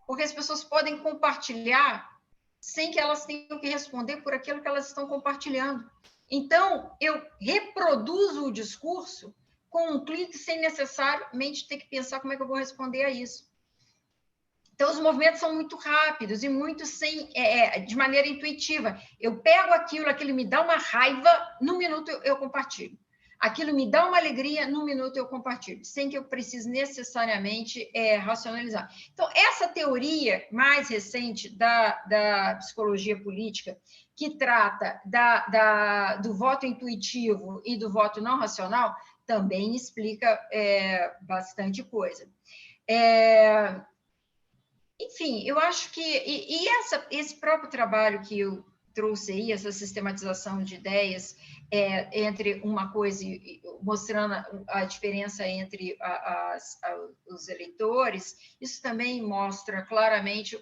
porque as pessoas podem compartilhar sem que elas tenham que responder por aquilo que elas estão compartilhando. Então, eu reproduzo o discurso com um clique sem necessariamente ter que pensar como é que eu vou responder a isso. Então, os movimentos são muito rápidos e muito de maneira intuitiva. Eu pego aquilo me dá uma raiva, num minuto eu compartilho. Aquilo me dá uma alegria, num minuto eu compartilho, sem que eu precise necessariamente racionalizar. Então, essa teoria mais recente da psicologia política, que trata do voto intuitivo e do voto não racional, também explica bastante coisa. Enfim, eu acho que... esse próprio trabalho que eu trouxe aí, essa sistematização de ideias entre uma coisa, mostrando a diferença entre os eleitores, isso também mostra claramente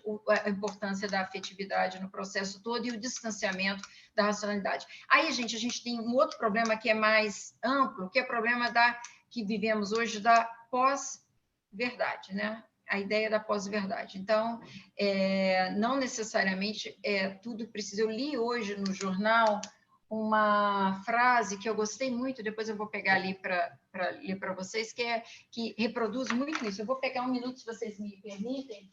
a importância da afetividade no processo todo e o distanciamento da racionalidade. Aí, a gente tem um outro problema que é mais amplo, que é o problema que vivemos hoje da pós-verdade, né? A ideia da pós-verdade. Então, não necessariamente tudo precisa. Eu li hoje no jornal uma frase que eu gostei muito, depois eu vou pegar ali para ler para vocês, que reproduz muito isso. Eu vou pegar um minuto, se vocês me permitem.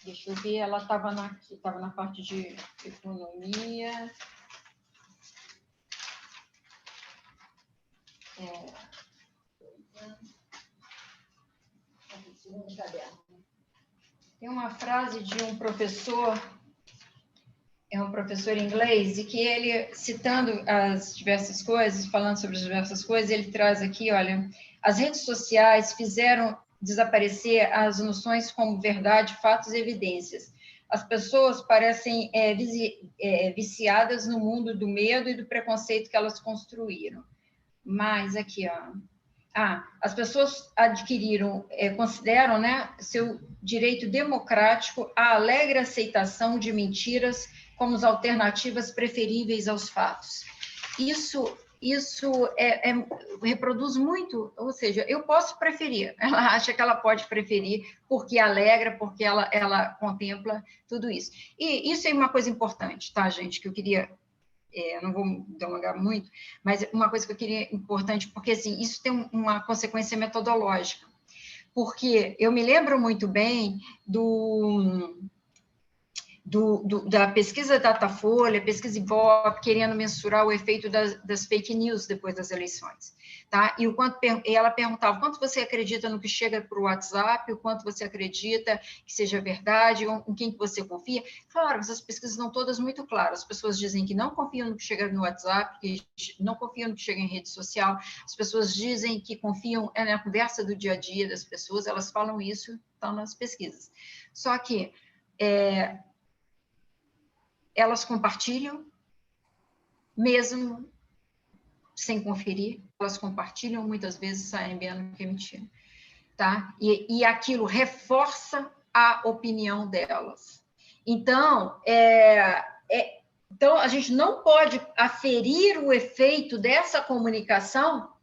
Deixa eu ver, ela estava na parte de economia. Tem uma frase de um professor, um professor inglês, e que ele, citando as diversas coisas, falando sobre as diversas coisas, ele traz aqui, olha, as redes sociais fizeram desaparecer as noções como verdade, fatos e evidências. As pessoas parecem viciadas no mundo do medo e do preconceito que elas construíram. Mas aqui, as pessoas consideram, né, seu direito democrático a alegre aceitação de mentiras como as alternativas preferíveis aos fatos. Isso isso reproduz muito, ou seja, eu posso preferir, ela acha que ela pode preferir porque alegra, porque ela contempla tudo isso. E isso é uma coisa importante, tá, gente, que eu queria, não vou delongar muito, mas uma coisa que eu queria importante, porque assim, isso tem uma consequência metodológica, porque eu me lembro muito bem da pesquisa Datafolha, pesquisa Ibope, querendo mensurar o efeito das fake news depois das eleições, tá? E ela perguntava, quanto você acredita no que chega para o WhatsApp, o quanto você acredita que seja verdade, em quem que você confia? Claro, essas pesquisas estão todas muito claras, as pessoas dizem que não confiam no que chega no WhatsApp, que não confiam no que chega em rede social, as pessoas dizem que confiam na conversa do dia a dia das pessoas, elas falam isso, estão nas pesquisas. Só que elas compartilham, mesmo sem conferir, elas compartilham, muitas vezes saem vendo que é mentira, tá? E aquilo reforça a opinião delas. Então, então, a gente não pode aferir o efeito dessa comunicação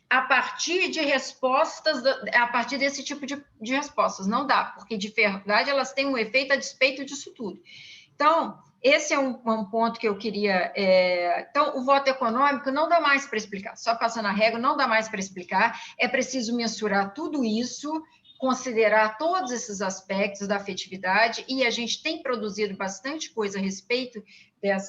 a partir de respostas, a partir desse tipo de respostas. Não dá, porque, de verdade, elas têm um efeito a despeito disso tudo. Então, esse é um ponto que eu queria... Então, o voto econômico não dá mais para explicar, só passando a regra, não dá mais para explicar, é preciso mensurar tudo isso, considerar todos esses aspectos da afetividade, e a gente tem produzido bastante coisa a respeito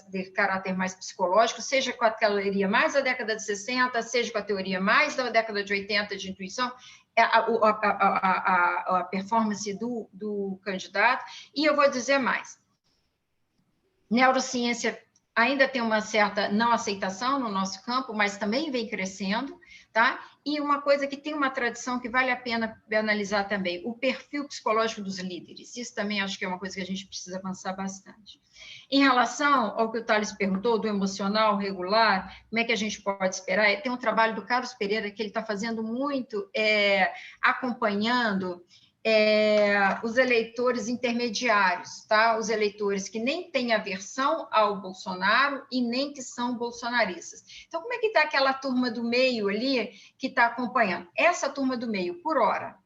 de caráter mais psicológico, seja com a teoria mais da década de 60, seja com a teoria mais da década de 80 de intuição, a performance do candidato, e eu vou dizer mais. Neurociência ainda tem uma certa não aceitação no nosso campo, mas também vem crescendo, tá? E uma coisa que tem uma tradição que vale a pena analisar também, o perfil psicológico dos líderes. Isso também acho que é uma coisa que a gente precisa avançar bastante. Em relação ao que o Thales perguntou, do emocional regular, como é que a gente pode esperar? Tem um trabalho do Carlos Pereira que ele está fazendo muito, acompanhando os eleitores intermediários, tá? Os eleitores que nem têm aversão ao Bolsonaro e nem que são bolsonaristas. Então, como é que está aquela turma do meio ali que está acompanhando? Essa turma do meio, por hora,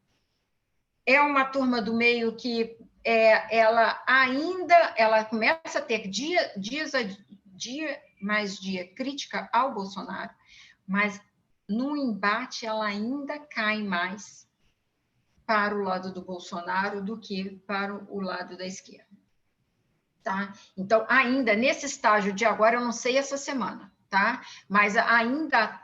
é uma turma do meio que ela começa a ter dia mais dia crítica ao Bolsonaro, mas no embate ela ainda cai mais para o lado do Bolsonaro do que para o lado da esquerda, tá? Então, ainda nesse estágio de agora, eu não sei essa semana, tá? Mas ainda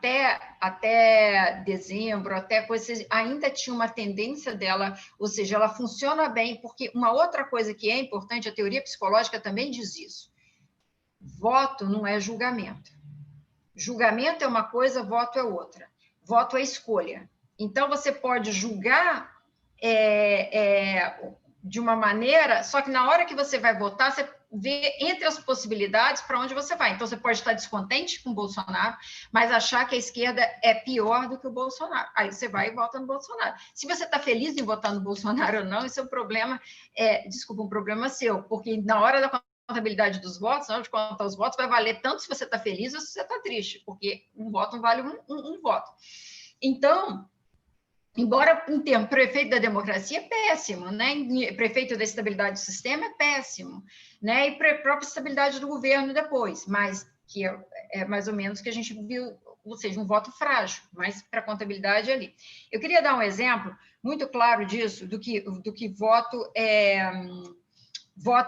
até dezembro, até coisas, ainda tinha uma tendência dela, ou seja, ela funciona bem, porque uma outra coisa que é importante, a teoria psicológica também diz isso, voto não é julgamento. Julgamento é uma coisa, voto é outra. Voto é escolha. Então, você pode julgar de uma maneira, só que na hora que você vai votar, você vê entre as possibilidades para onde você vai. Então, você pode estar descontente com o Bolsonaro, mas achar que a esquerda é pior do que o Bolsonaro. Aí você vai e vota no Bolsonaro. Se você está feliz em votar no Bolsonaro ou não, isso é um problema, um problema seu, porque na hora da contabilidade dos votos, na hora de contar os votos, vai valer tanto se você está feliz ou se você está triste, porque um voto não vale um voto. Então, embora, em termos, prefeito da democracia é péssimo, né? Prefeito da estabilidade do sistema é péssimo, né? E própria estabilidade do governo depois, mas que é mais ou menos que a gente viu, ou seja, um voto frágil, mas para a contabilidade ali. Eu queria dar um exemplo muito claro disso, do que voto é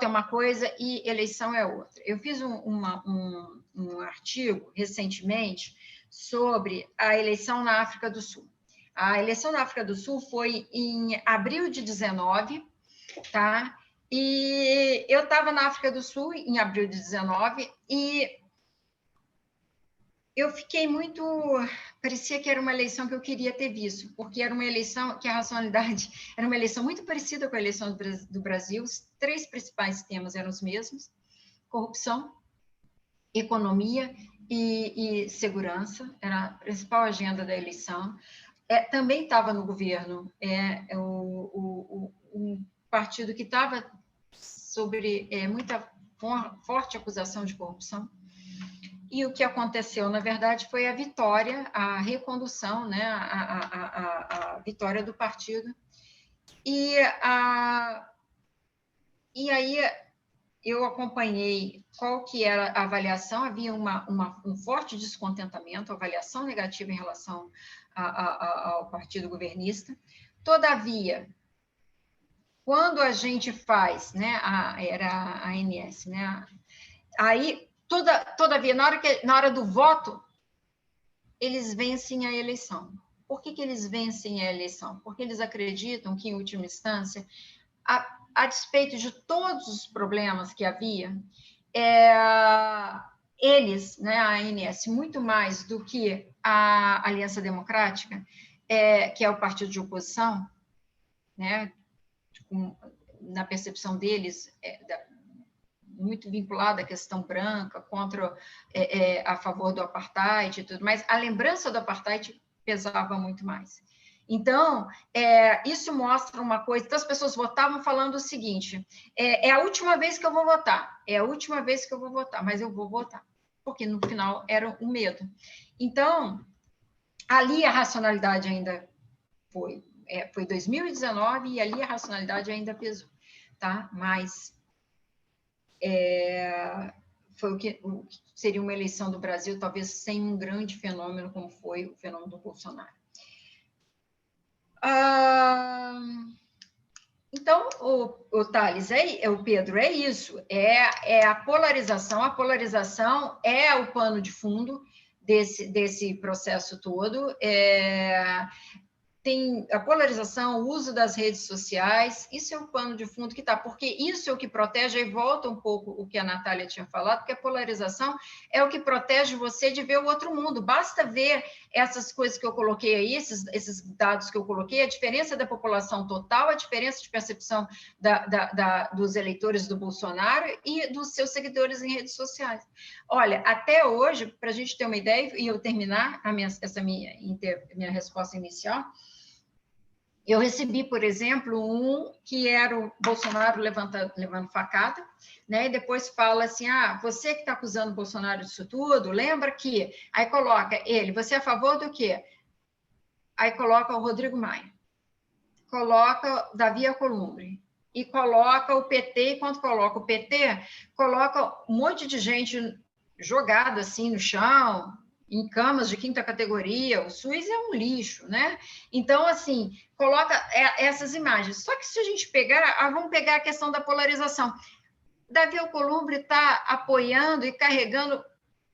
uma coisa e eleição é outra. Eu fiz um artigo recentemente sobre a eleição na África do Sul. A eleição na África do Sul foi em abril de 19, tá? E eu estava na África do Sul em abril de 19 e eu fiquei muito... Parecia que era uma eleição que eu queria ter visto, porque era uma eleição que a racionalidade era uma eleição muito parecida com a eleição do Brasil. Os 3 principais temas eram os mesmos: corrupção, economia e segurança. Era a principal agenda da eleição. Também estava no governo um partido que estava sobre muita forte acusação de corrupção. e o que aconteceu, na verdade, foi a vitória, a recondução, né, a vitória do partido. E aí eu acompanhei qual que era a avaliação, havia um forte descontentamento, avaliação negativa em relação ao partido governista. Todavia, quando a gente faz, né, era a ANS, né, aí, todavia, na hora do voto, eles vencem a eleição. Por que eles vencem a eleição? Porque eles acreditam que, em última instância, a despeito de todos os problemas que havia, eles, né, a ANS, muito mais do que a Aliança Democrática, que é o partido de oposição, né, na percepção deles, muito vinculada à questão branca, contra, a favor do apartheid e tudo mais, a lembrança do apartheid pesava muito mais. Então, isso mostra uma coisa, então as pessoas votavam falando o seguinte, é a última vez que eu vou votar, é a última vez que eu vou votar, mas eu vou votar, porque no final era um medo. Então, ali a racionalidade ainda foi 2019 e ali a racionalidade ainda pesou, tá? Mas foi o que seria uma eleição do Brasil, talvez sem um grande fenômeno como foi o fenômeno do Bolsonaro. Então, o Thales, o Pedro, é isso, é a polarização é o pano de fundo desse processo todo, tem a polarização, o uso das redes sociais, isso é o pano de fundo que está, porque isso é o que protege, aí volta um pouco o que a Natália tinha falado, porque a polarização é o que protege você de ver o outro mundo, basta ver essas coisas que eu coloquei aí, esses dados que eu coloquei, a diferença da população total, a diferença de percepção dos eleitores do Bolsonaro e dos seus seguidores em redes sociais. Olha, até hoje, para a gente ter uma ideia, e eu terminar essa minha resposta inicial, eu recebi, por exemplo, que era o Bolsonaro levando facada, né? E depois fala assim, você que está acusando o Bolsonaro disso tudo, lembra que... Aí coloca ele, você é a favor do quê? Aí coloca o Rodrigo Maia, coloca o Davi Alcolumbre, e coloca o PT, e quando coloca o PT, coloca um monte de gente jogada assim no chão, em camas de quinta categoria, o SUS é um lixo, né? Então, assim, coloca essas imagens. Só que se a gente pegar, vamos pegar a questão da polarização. Davi Alcolumbre está apoiando e carregando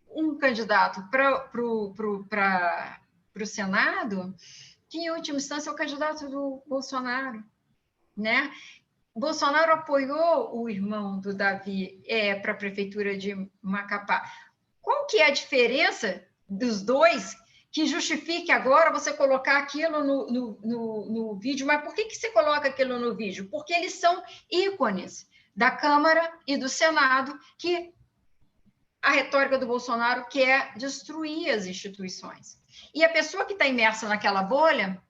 um candidato para o Senado, que, em última instância, é o candidato do Bolsonaro, né? Bolsonaro apoiou o irmão do Davi para a prefeitura de Macapá. Qual que é a diferença dos dois que justifique agora você colocar aquilo no vídeo? Mas por que você coloca aquilo no vídeo? Porque eles são ícones da Câmara e do Senado, que a retórica do Bolsonaro quer destruir as instituições. E a pessoa que está imersa naquela bolha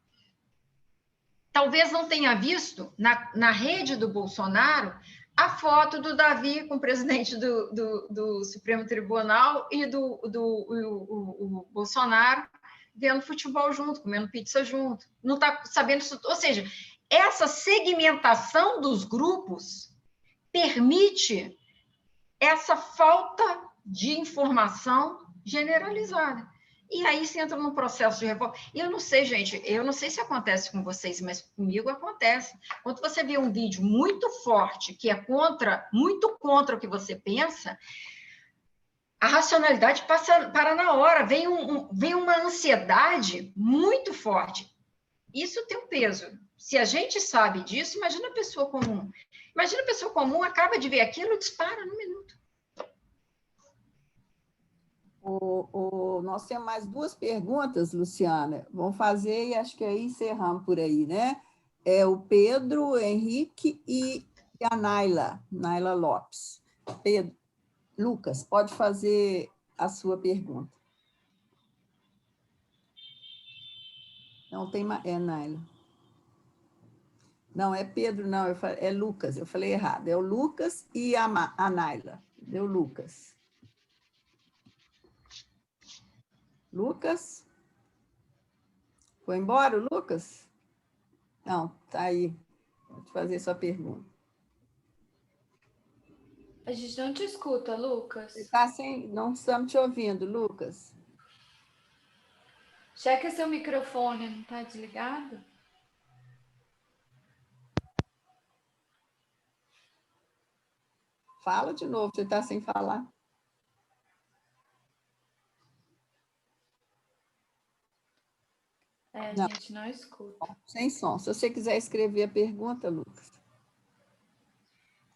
talvez não tenha visto na rede do Bolsonaro a foto do Davi com o presidente do Supremo Tribunal e o Bolsonaro vendo futebol junto, comendo pizza junto. Não está sabendo isso. Ou seja, essa segmentação dos grupos permite essa falta de informação generalizada. E aí você entra num processo de revolta. E eu não sei, gente, eu não sei se acontece com vocês, mas comigo acontece. Quando você vê um vídeo muito forte, que é muito contra o que você pensa, a racionalidade para na hora, vem uma ansiedade muito forte. Isso tem um peso. Se a gente sabe disso, imagina a pessoa comum. Imagina a pessoa comum, acaba de ver aquilo, dispara num minuto. Nós temos mais duas perguntas, Luciana. Vamos fazer e acho que aí encerramos por aí, né? O Pedro Henrique e a Naila Lopes. Lucas, pode fazer a sua pergunta. Não tem mais. É Naila. Não, é Pedro, não, é Lucas, eu falei errado. É o Lucas e a Naila. Deu Lucas. Lucas? Foi embora o Lucas? Não, está aí. Pode fazer sua pergunta. A gente não te escuta, Lucas. Você está sem... Não estamos te ouvindo, Lucas. Checa seu microfone, não está desligado? Fala de novo, você está sem falar. A Não. gente não escuta. Sem som. Se você quiser escrever a pergunta, Lucas.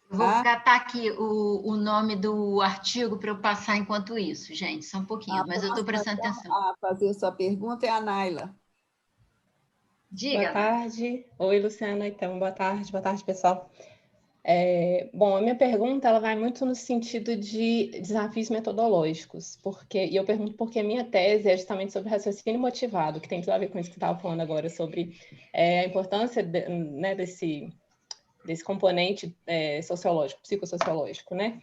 Vou catar aqui o nome do artigo para eu passar enquanto isso, gente, só um pouquinho, mas eu estou prestando atenção. A fazer sua pergunta é a Naila. Diga. Boa tarde. Oi, Luciana. Então, boa tarde, pessoal. Bom, a minha pergunta ela vai muito no sentido de desafios metodológicos, e eu pergunto porque a minha tese é justamente sobre raciocínio motivado, que tem tudo a ver com isso que estava falando agora, sobre a importância né, desse componente sociológico, psicossociológico, né?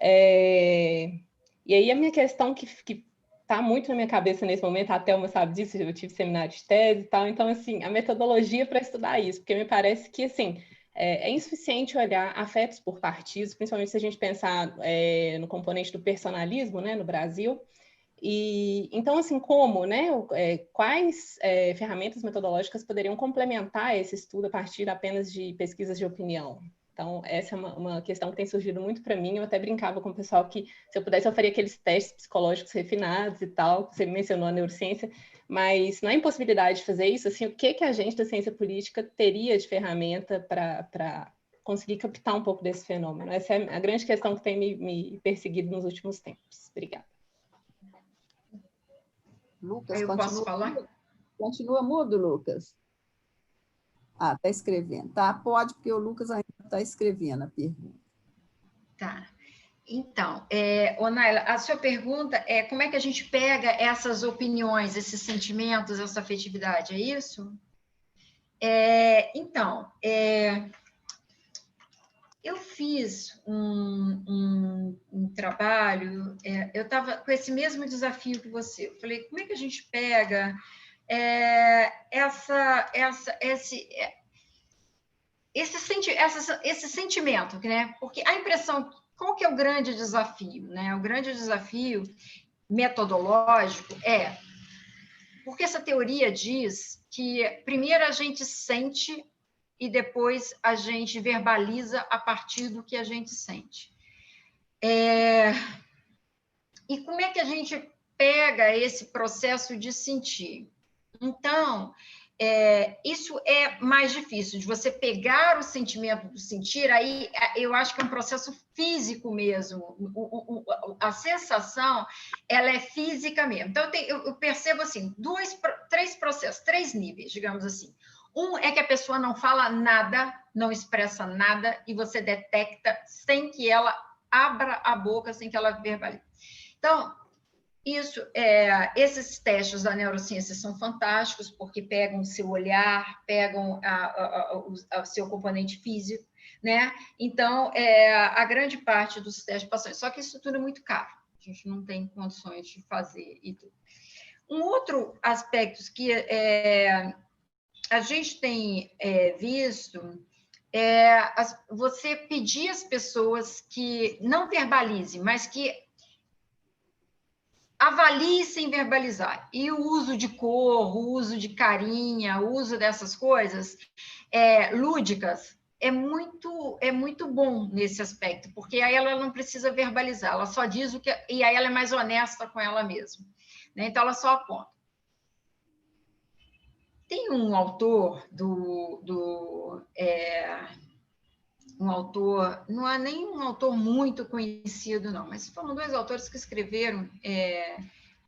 E aí a minha questão que está muito na minha cabeça nesse momento, a Thelma sabe disso, eu tive seminário de tese e tal, então, assim, a metodologia para estudar isso, porque me parece que, assim, é insuficiente olhar afetos por partidos, principalmente se a gente pensar no componente do personalismo, né, no Brasil. E então, assim, como, né, quais ferramentas metodológicas poderiam complementar esse estudo a partir apenas de pesquisas de opinião? Então, essa é uma questão que tem surgido muito para mim. Eu até brincava com o pessoal que, se eu pudesse, eu faria aqueles testes psicológicos refinados e tal, você mencionou a neurociência, mas na impossibilidade de fazer isso, assim, o que a gente da ciência política teria de ferramenta para conseguir captar um pouco desse fenômeno? Essa é a grande questão que tem me perseguido nos últimos tempos. Obrigada. Lucas, eu posso falar? Continua mudo, Lucas. Ah, está escrevendo. Tá, pode, porque o Lucas ainda está escrevendo a pergunta. Tá. Então, Naila, a sua pergunta é como é que a gente pega essas opiniões, esses sentimentos, essa afetividade, é isso? Então, eu fiz um trabalho, eu estava com esse mesmo desafio que você. Eu falei, como é que a gente pega esse sentimento, né? Porque a impressão, qual que é o grande desafio, né? O grande desafio metodológico porque essa teoria diz que primeiro a gente sente e depois a gente verbaliza a partir do que a gente sente. E como é que a gente pega esse processo de sentir? Então, isso é mais difícil, de você pegar o sentimento do sentir, aí eu acho que é um processo físico mesmo, a sensação, ela é física mesmo. Então, eu percebo, assim, três processos, 3 níveis, digamos assim. Um é que a pessoa não fala nada, não expressa nada, e você detecta sem que ela abra a boca, sem que ela verbalize. Então, esses testes da neurociência são fantásticos, porque pegam o seu olhar, pegam o seu componente físico, né? Então, a grande parte dos testes passam. Só que isso tudo é muito caro, a gente não tem condições de fazer e tudo. Um outro aspecto que a gente tem visto você pedir às pessoas que não verbalizem, mas que avalie sem verbalizar. E o uso de cor, o uso de carinha, o uso dessas coisas lúdicas é muito bom nesse aspecto, porque aí ela não precisa verbalizar, ela só diz o que... E aí ela é mais honesta com ela mesma, né? Então, ela só aponta. Tem um autor um autor, não é nem um autor muito conhecido, não, mas foram 2 autores que escreveram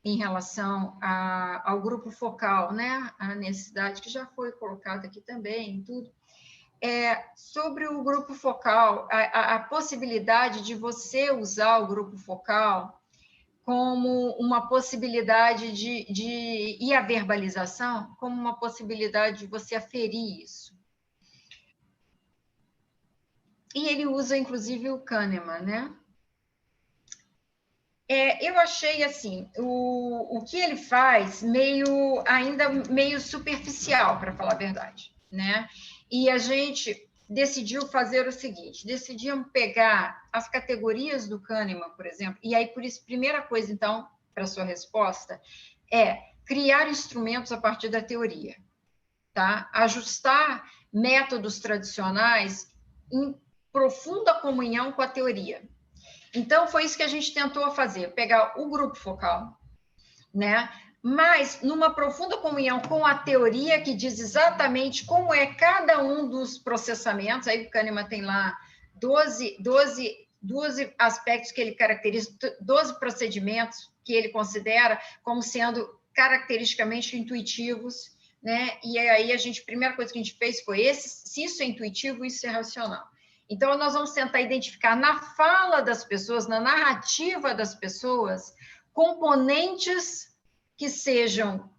em relação ao grupo focal, né? A necessidade, que já foi colocada aqui também, tudo, sobre o grupo focal, a possibilidade de você usar o grupo focal como uma possibilidade e a verbalização como uma possibilidade de você aferir isso. E ele usa, inclusive, o Kahneman, né? eu achei assim, o que ele faz ainda meio superficial, para falar a verdade, né? E a gente decidiu fazer o seguinte, decidimos pegar as categorias do Kahneman, por exemplo, e aí, por isso, primeira coisa, então, para a sua resposta, é criar instrumentos a partir da teoria, tá? Ajustar métodos tradicionais em profunda comunhão com a teoria. Então, foi isso que a gente tentou fazer, pegar o grupo focal, né? Mas numa profunda comunhão com a teoria que diz exatamente como é cada um dos processamentos. Aí o Kahneman tem lá 12 aspectos que ele caracteriza, 12 procedimentos que ele considera como sendo caracteristicamente intuitivos, né? E aí a primeira coisa que a gente fez foi se isso é intuitivo, isso é racional. Então, nós vamos tentar identificar na fala das pessoas, na narrativa das pessoas, componentes que sejam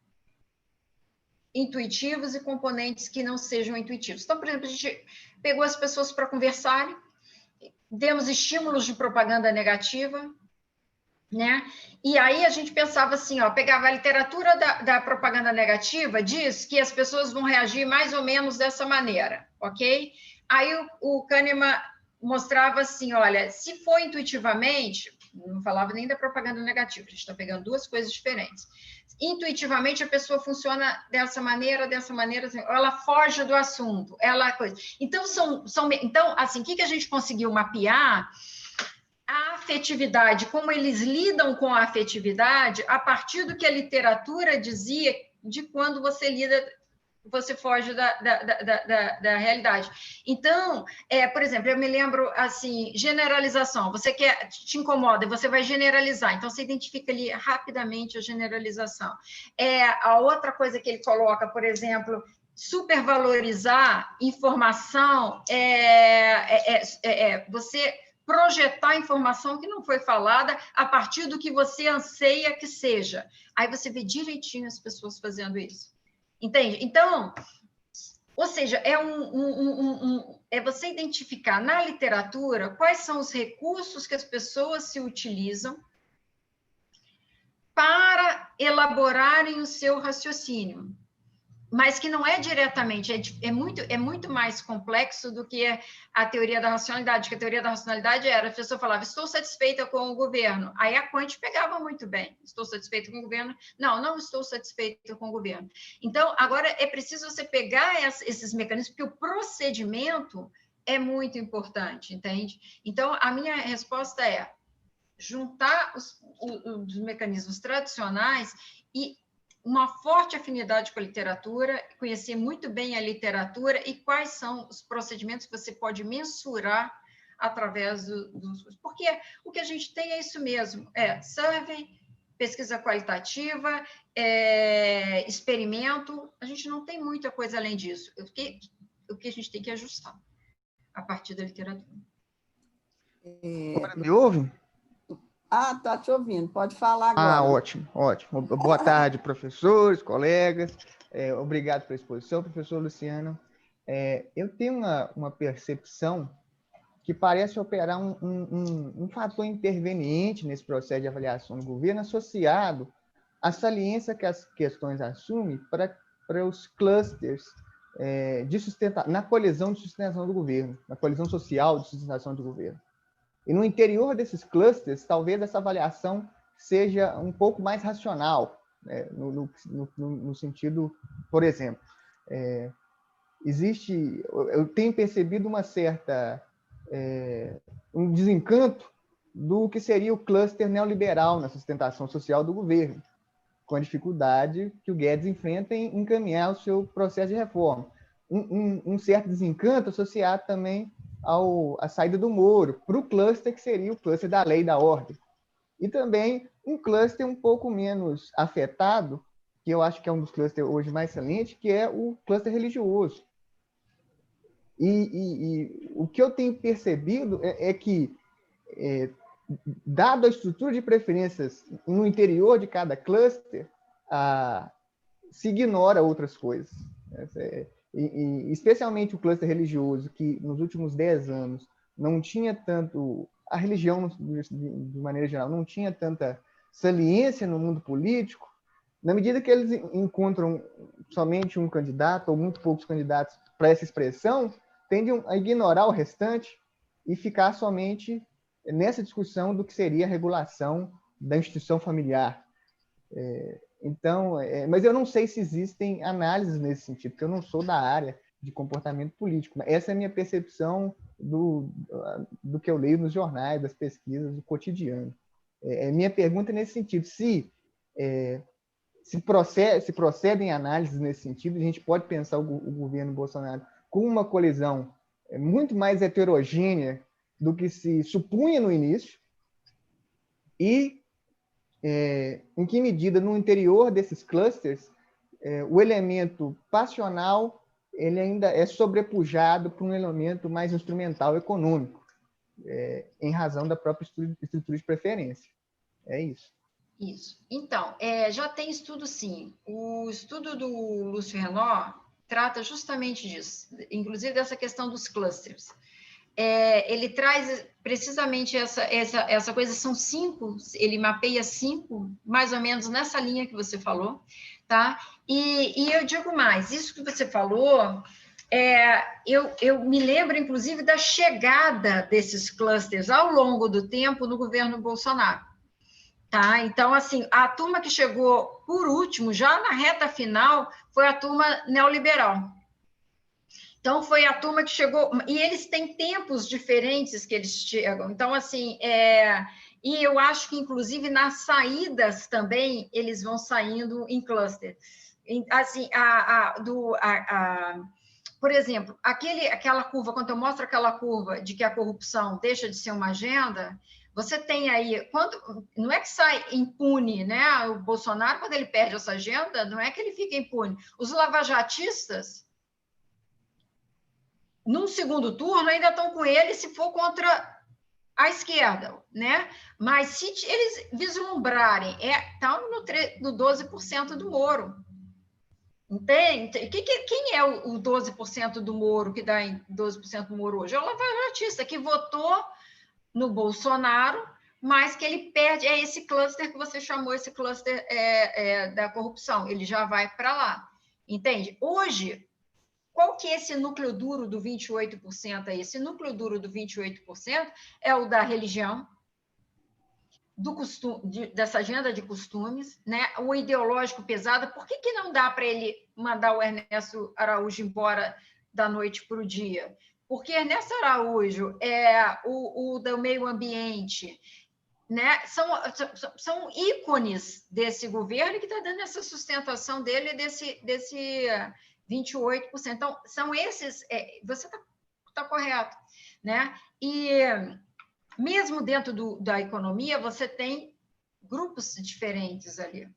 intuitivos e componentes que não sejam intuitivos. Então, por exemplo, a gente pegou as pessoas para conversarem, demos estímulos de propaganda negativa, né? E aí a gente pensava assim, ó, pegava a literatura da propaganda negativa, diz que as pessoas vão reagir mais ou menos dessa maneira, ok? Aí o Kahneman mostrava assim, olha, se for intuitivamente, não falava nem da propaganda negativa, a gente está pegando duas coisas diferentes. Intuitivamente a pessoa funciona dessa maneira, ela foge do assunto, Então, então assim, o que a gente conseguiu mapear? A afetividade, como eles lidam com a afetividade a partir do que a literatura dizia de quando você foge da realidade. Então, por exemplo, eu me lembro, assim, generalização, te incomoda, você vai generalizar, então você identifica ali rapidamente a generalização. A outra coisa que ele coloca, por exemplo, supervalorizar informação, você projetar informação que não foi falada a partir do que você anseia que seja. Aí você vê direitinho as pessoas fazendo isso. Entende? Então, ou seja, é você identificar na literatura quais são os recursos que as pessoas se utilizam para elaborarem o seu raciocínio, mas que não é diretamente, é muito mais complexo do que a teoria da racionalidade, que a teoria da racionalidade a pessoa falava, estou satisfeita com o governo, aí a Kant pegava muito bem, estou satisfeita com o governo, não estou satisfeita com o governo. Então, agora é preciso você pegar esses mecanismos, porque o procedimento é muito importante, entende? Então, a minha resposta é juntar os mecanismos tradicionais e uma forte afinidade com a literatura, conhecer muito bem a literatura e quais são os procedimentos que você pode mensurar através dos... Porque o que a gente tem é isso mesmo, survey, pesquisa qualitativa, experimento, a gente não tem muita coisa além disso. O que a gente tem que ajustar a partir da literatura. Me ouve? Ah, tá te ouvindo, pode falar agora. Ah, ótimo. Boa tarde, professores, colegas. Obrigado pela exposição, professor Luciano. Eu tenho uma percepção que parece operar um fator interveniente nesse processo de avaliação do governo, associado à saliência que as questões assumem para os clusters na colisão de sustentação do governo, na colisão social de sustentação do governo. E no interior desses clusters, talvez essa avaliação seja um pouco mais racional, né? No sentido, por exemplo, eu tenho percebido um desencanto do que seria o cluster neoliberal na sustentação social do governo, com a dificuldade que o Guedes enfrenta em encaminhar o seu processo de reforma. Um certo desencanto associado também à saída do Moro, para o cluster que seria o cluster da lei e da ordem. E também um cluster um pouco menos afetado, que eu acho que é um dos clusters hoje mais salientes, que é o cluster religioso. E o que eu tenho percebido é que, dado a estrutura de preferências no interior de cada cluster, se ignora outras coisas. E especialmente o cluster religioso, que nos últimos 10 anos não tinha tanto a religião, de maneira geral, não tinha tanta saliência no mundo político, na medida que eles encontram somente um candidato ou muito poucos candidatos para essa expressão, tendem a ignorar o restante e ficar somente nessa discussão do que seria a regulação da instituição familiar. Mas eu não sei se existem análises nesse sentido, porque eu não sou da área de comportamento político. Essa é a minha percepção do que eu leio nos jornais, das pesquisas, do cotidiano. Minha pergunta é nesse sentido: se procedem análises nesse sentido, a gente pode pensar o governo Bolsonaro com uma colisão muito mais heterogênea do que se supunha no início, e em que medida, no interior desses clusters, o elemento passional ele ainda é sobrepujado por um elemento mais instrumental econômico, em razão da própria estrutura de preferência. É isso. Isso. Então, já tem estudo, sim. O estudo do Lúcio Renor trata justamente disso, inclusive dessa questão dos clusters. Ele traz precisamente essa coisa, são 5, ele mapeia 5, mais ou menos nessa linha que você falou, tá? E eu digo mais, isso que você falou, eu me lembro, inclusive, da chegada desses clusters ao longo do tempo no governo Bolsonaro. Tá? Então, assim, a turma que chegou por último, já na reta final, foi a turma neoliberal. Então, foi a turma que chegou... E eles têm tempos diferentes que eles chegam. Então, assim, e eu acho que, inclusive, nas saídas também, eles vão saindo em cluster. Assim, por exemplo, aquela curva, quando eu mostro aquela curva de que a corrupção deixa de ser uma agenda... Você tem aí, não é que sai impune, né? O Bolsonaro, quando ele perde essa agenda, não é que ele fica impune. Os lavajatistas, num segundo turno, ainda estão com ele se for contra a esquerda, né? Mas se eles vislumbrarem, estão no 12% do Moro. Entende? Quem é o 12% do Moro, que dá em 12% do Moro hoje? É o lavajatista que votou no Bolsonaro, mas que ele perde, esse cluster que você chamou, esse cluster da corrupção, ele já vai para lá, entende? Hoje, qual que é esse núcleo duro do 28% aí? Esse núcleo duro do 28% é o da religião, dessa agenda de costumes, né? O ideológico pesado. Por que não dá para ele mandar o Ernesto Araújo embora da noite para o dia? Porque Ernesto Araújo o do meio ambiente, né? São ícones desse governo que está dando essa sustentação dele, desse 28%. Então, são esses... você está correto, né? E mesmo dentro da economia, você tem grupos diferentes ali.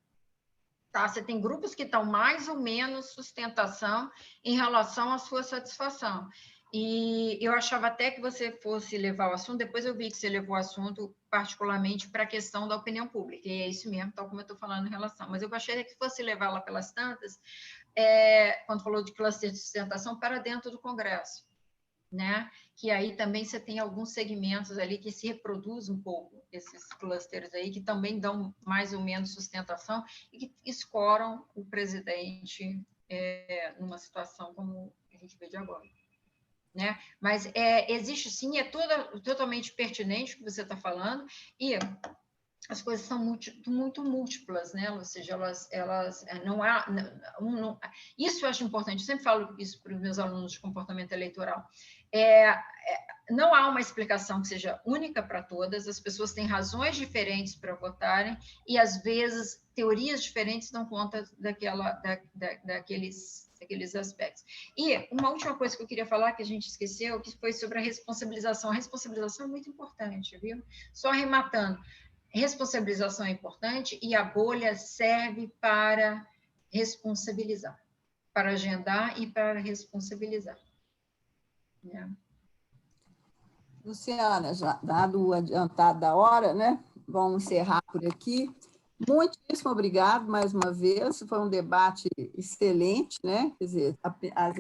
Tá? Você tem grupos que estão mais ou menos sustentação em relação à sua satisfação. E eu achava até que você fosse levar o assunto, depois eu vi que você levou o assunto particularmente para a questão da opinião pública, e é isso mesmo, tal como eu estou falando em relação. Mas eu achei que fosse levar lá pelas tantas, quando falou de cluster de sustentação, para dentro do Congresso, né? Que aí também você tem alguns segmentos ali que se reproduzem um pouco, esses clusters aí, que também dão mais ou menos sustentação e que escoram o presidente numa situação como a gente vê de agora. Né? Mas existe sim, totalmente pertinente o que você está falando, e as coisas são muito múltiplas, né? Ou seja, elas não há... isso eu acho importante, eu sempre falo isso para os meus alunos de comportamento eleitoral. Não há uma explicação que seja única para todas, as pessoas têm razões diferentes para votarem, e às vezes teorias diferentes dão conta daqueles aspectos. E uma última coisa que eu queria falar, que a gente esqueceu, que foi sobre a responsabilização. A responsabilização é muito importante, viu? Só arrematando, responsabilização é importante e a bolha serve para responsabilizar, para agendar e para responsabilizar. Né? Luciana, já dado o adiantado da hora, né? Vamos encerrar por aqui. Muitíssimo obrigado mais uma vez, foi um debate excelente, né? Quer dizer, às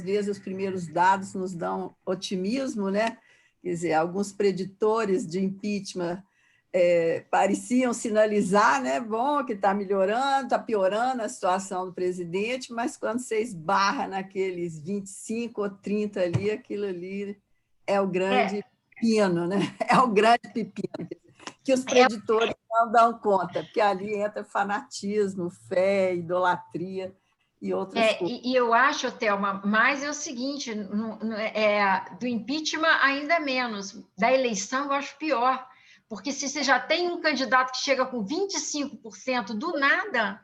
vezes os primeiros dados nos dão otimismo, né? Quer dizer, alguns preditores de impeachment pareciam sinalizar, né? Bom, que está melhorando, está piorando a situação do presidente, mas quando você esbarra naqueles 25 ou 30 ali, aquilo ali é o grande pepino, né? É o grande pepino, que os preditores não dão conta, porque ali entra fanatismo, fé, idolatria e outras coisas. E eu acho, Thelma, mas é o seguinte, do impeachment ainda menos, da eleição eu acho pior, porque se você já tem um candidato que chega com 25% do nada,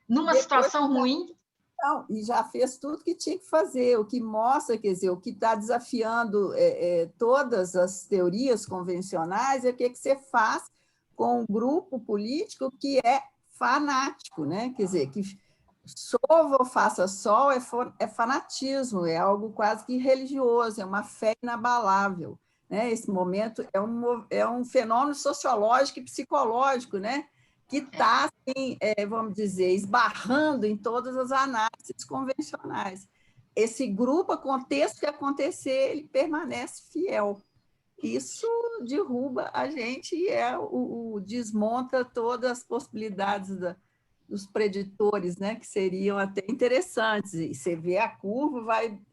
numa situação ruim... Não, e já fez tudo que tinha que fazer, o que mostra, quer dizer, o que está desafiando todas as teorias convencionais é o que você faz com um grupo político que é fanático, né? Quer dizer, que chova ou faça sol é fanatismo, é algo quase que religioso, é uma fé inabalável, né? Esse momento é um fenômeno sociológico e psicológico, né? Que está, assim, vamos dizer, esbarrando em todas as análises convencionais. Esse grupo, aconteça o que acontecer, ele permanece fiel. Isso derruba a gente e desmonta todas as possibilidades dos preditores, né, que seriam até interessantes. E você vê a curva,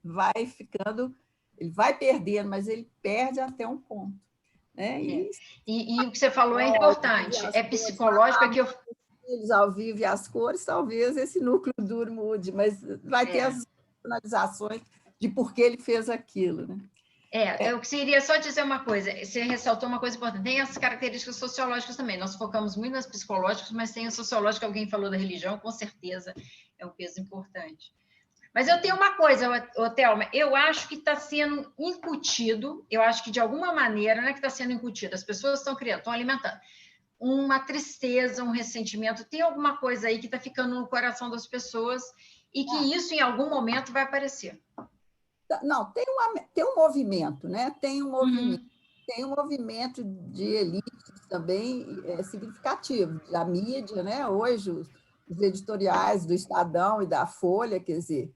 vai ficando, ele vai perdendo, mas ele perde até um ponto. Né? E o que você falou é importante, é psicológico, é que eu... Eles ao vivo e as cores, talvez esse núcleo duro mude, mas vai ter as analisações de por que ele fez aquilo. Né? Eu queria só dizer uma coisa, você ressaltou uma coisa importante, tem as características sociológicas também, nós focamos muito nas psicológicas, mas tem a sociológica, alguém falou da religião, com certeza é um peso importante. Mas eu tenho uma coisa, Thelma, eu acho que está sendo incutido, eu acho que de alguma maneira, não é que está sendo incutido, as pessoas estão alimentando uma tristeza, um ressentimento, tem alguma coisa aí que está ficando no coração das pessoas e que isso em algum momento vai aparecer. Não, tem um movimento, né? Tem um movimento de elites também significativo, da mídia, né? Hoje, os editoriais do Estadão e da Folha, quer dizer,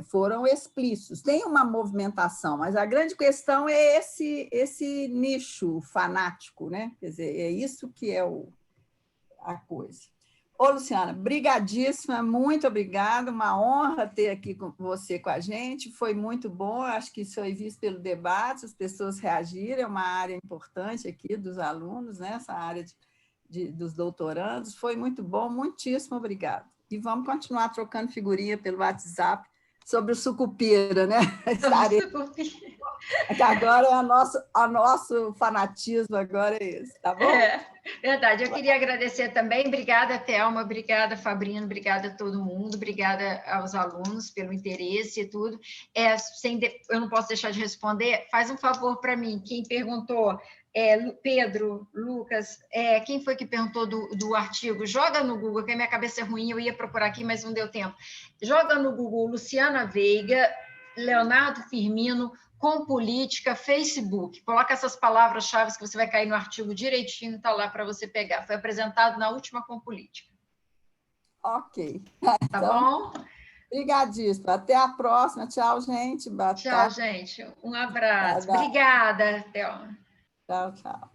foram explícitos. Tem uma movimentação, mas a grande questão é esse nicho fanático, né? Quer dizer, é isso que é a coisa. Ô, Luciana, brigadíssima, muito obrigada, uma honra ter aqui com você com a gente, foi muito bom, acho que isso foi visto pelo debate, as pessoas reagiram, é uma área importante aqui dos alunos, né? Essa área dos doutorandos, foi muito bom, muitíssimo obrigada. E vamos continuar trocando figurinha pelo WhatsApp, sobre o sucupira, né? Que agora é nosso fanatismo, agora é esse, tá bom? Verdade, eu queria agradecer também, obrigada, Thelma, obrigada, Fabrino, obrigada a todo mundo, obrigada aos alunos pelo interesse e tudo. Eu não posso deixar de responder, faz um favor para mim, quem perguntou, Pedro, Lucas, quem foi que perguntou do artigo? Joga no Google, que a minha cabeça é ruim, eu ia procurar aqui, mas não deu tempo. Joga no Google Luciana Veiga, Leonardo Firmino, com política, Facebook. Coloca essas palavras-chave que você vai cair no artigo direitinho, está lá para você pegar. Foi apresentado na última com política. Ok. Tá então, bom? Obrigadíssima. Até a próxima. Tchau, gente. Tchau, gente. Um abraço. Obrigada, Thelma. Tchau, tchau.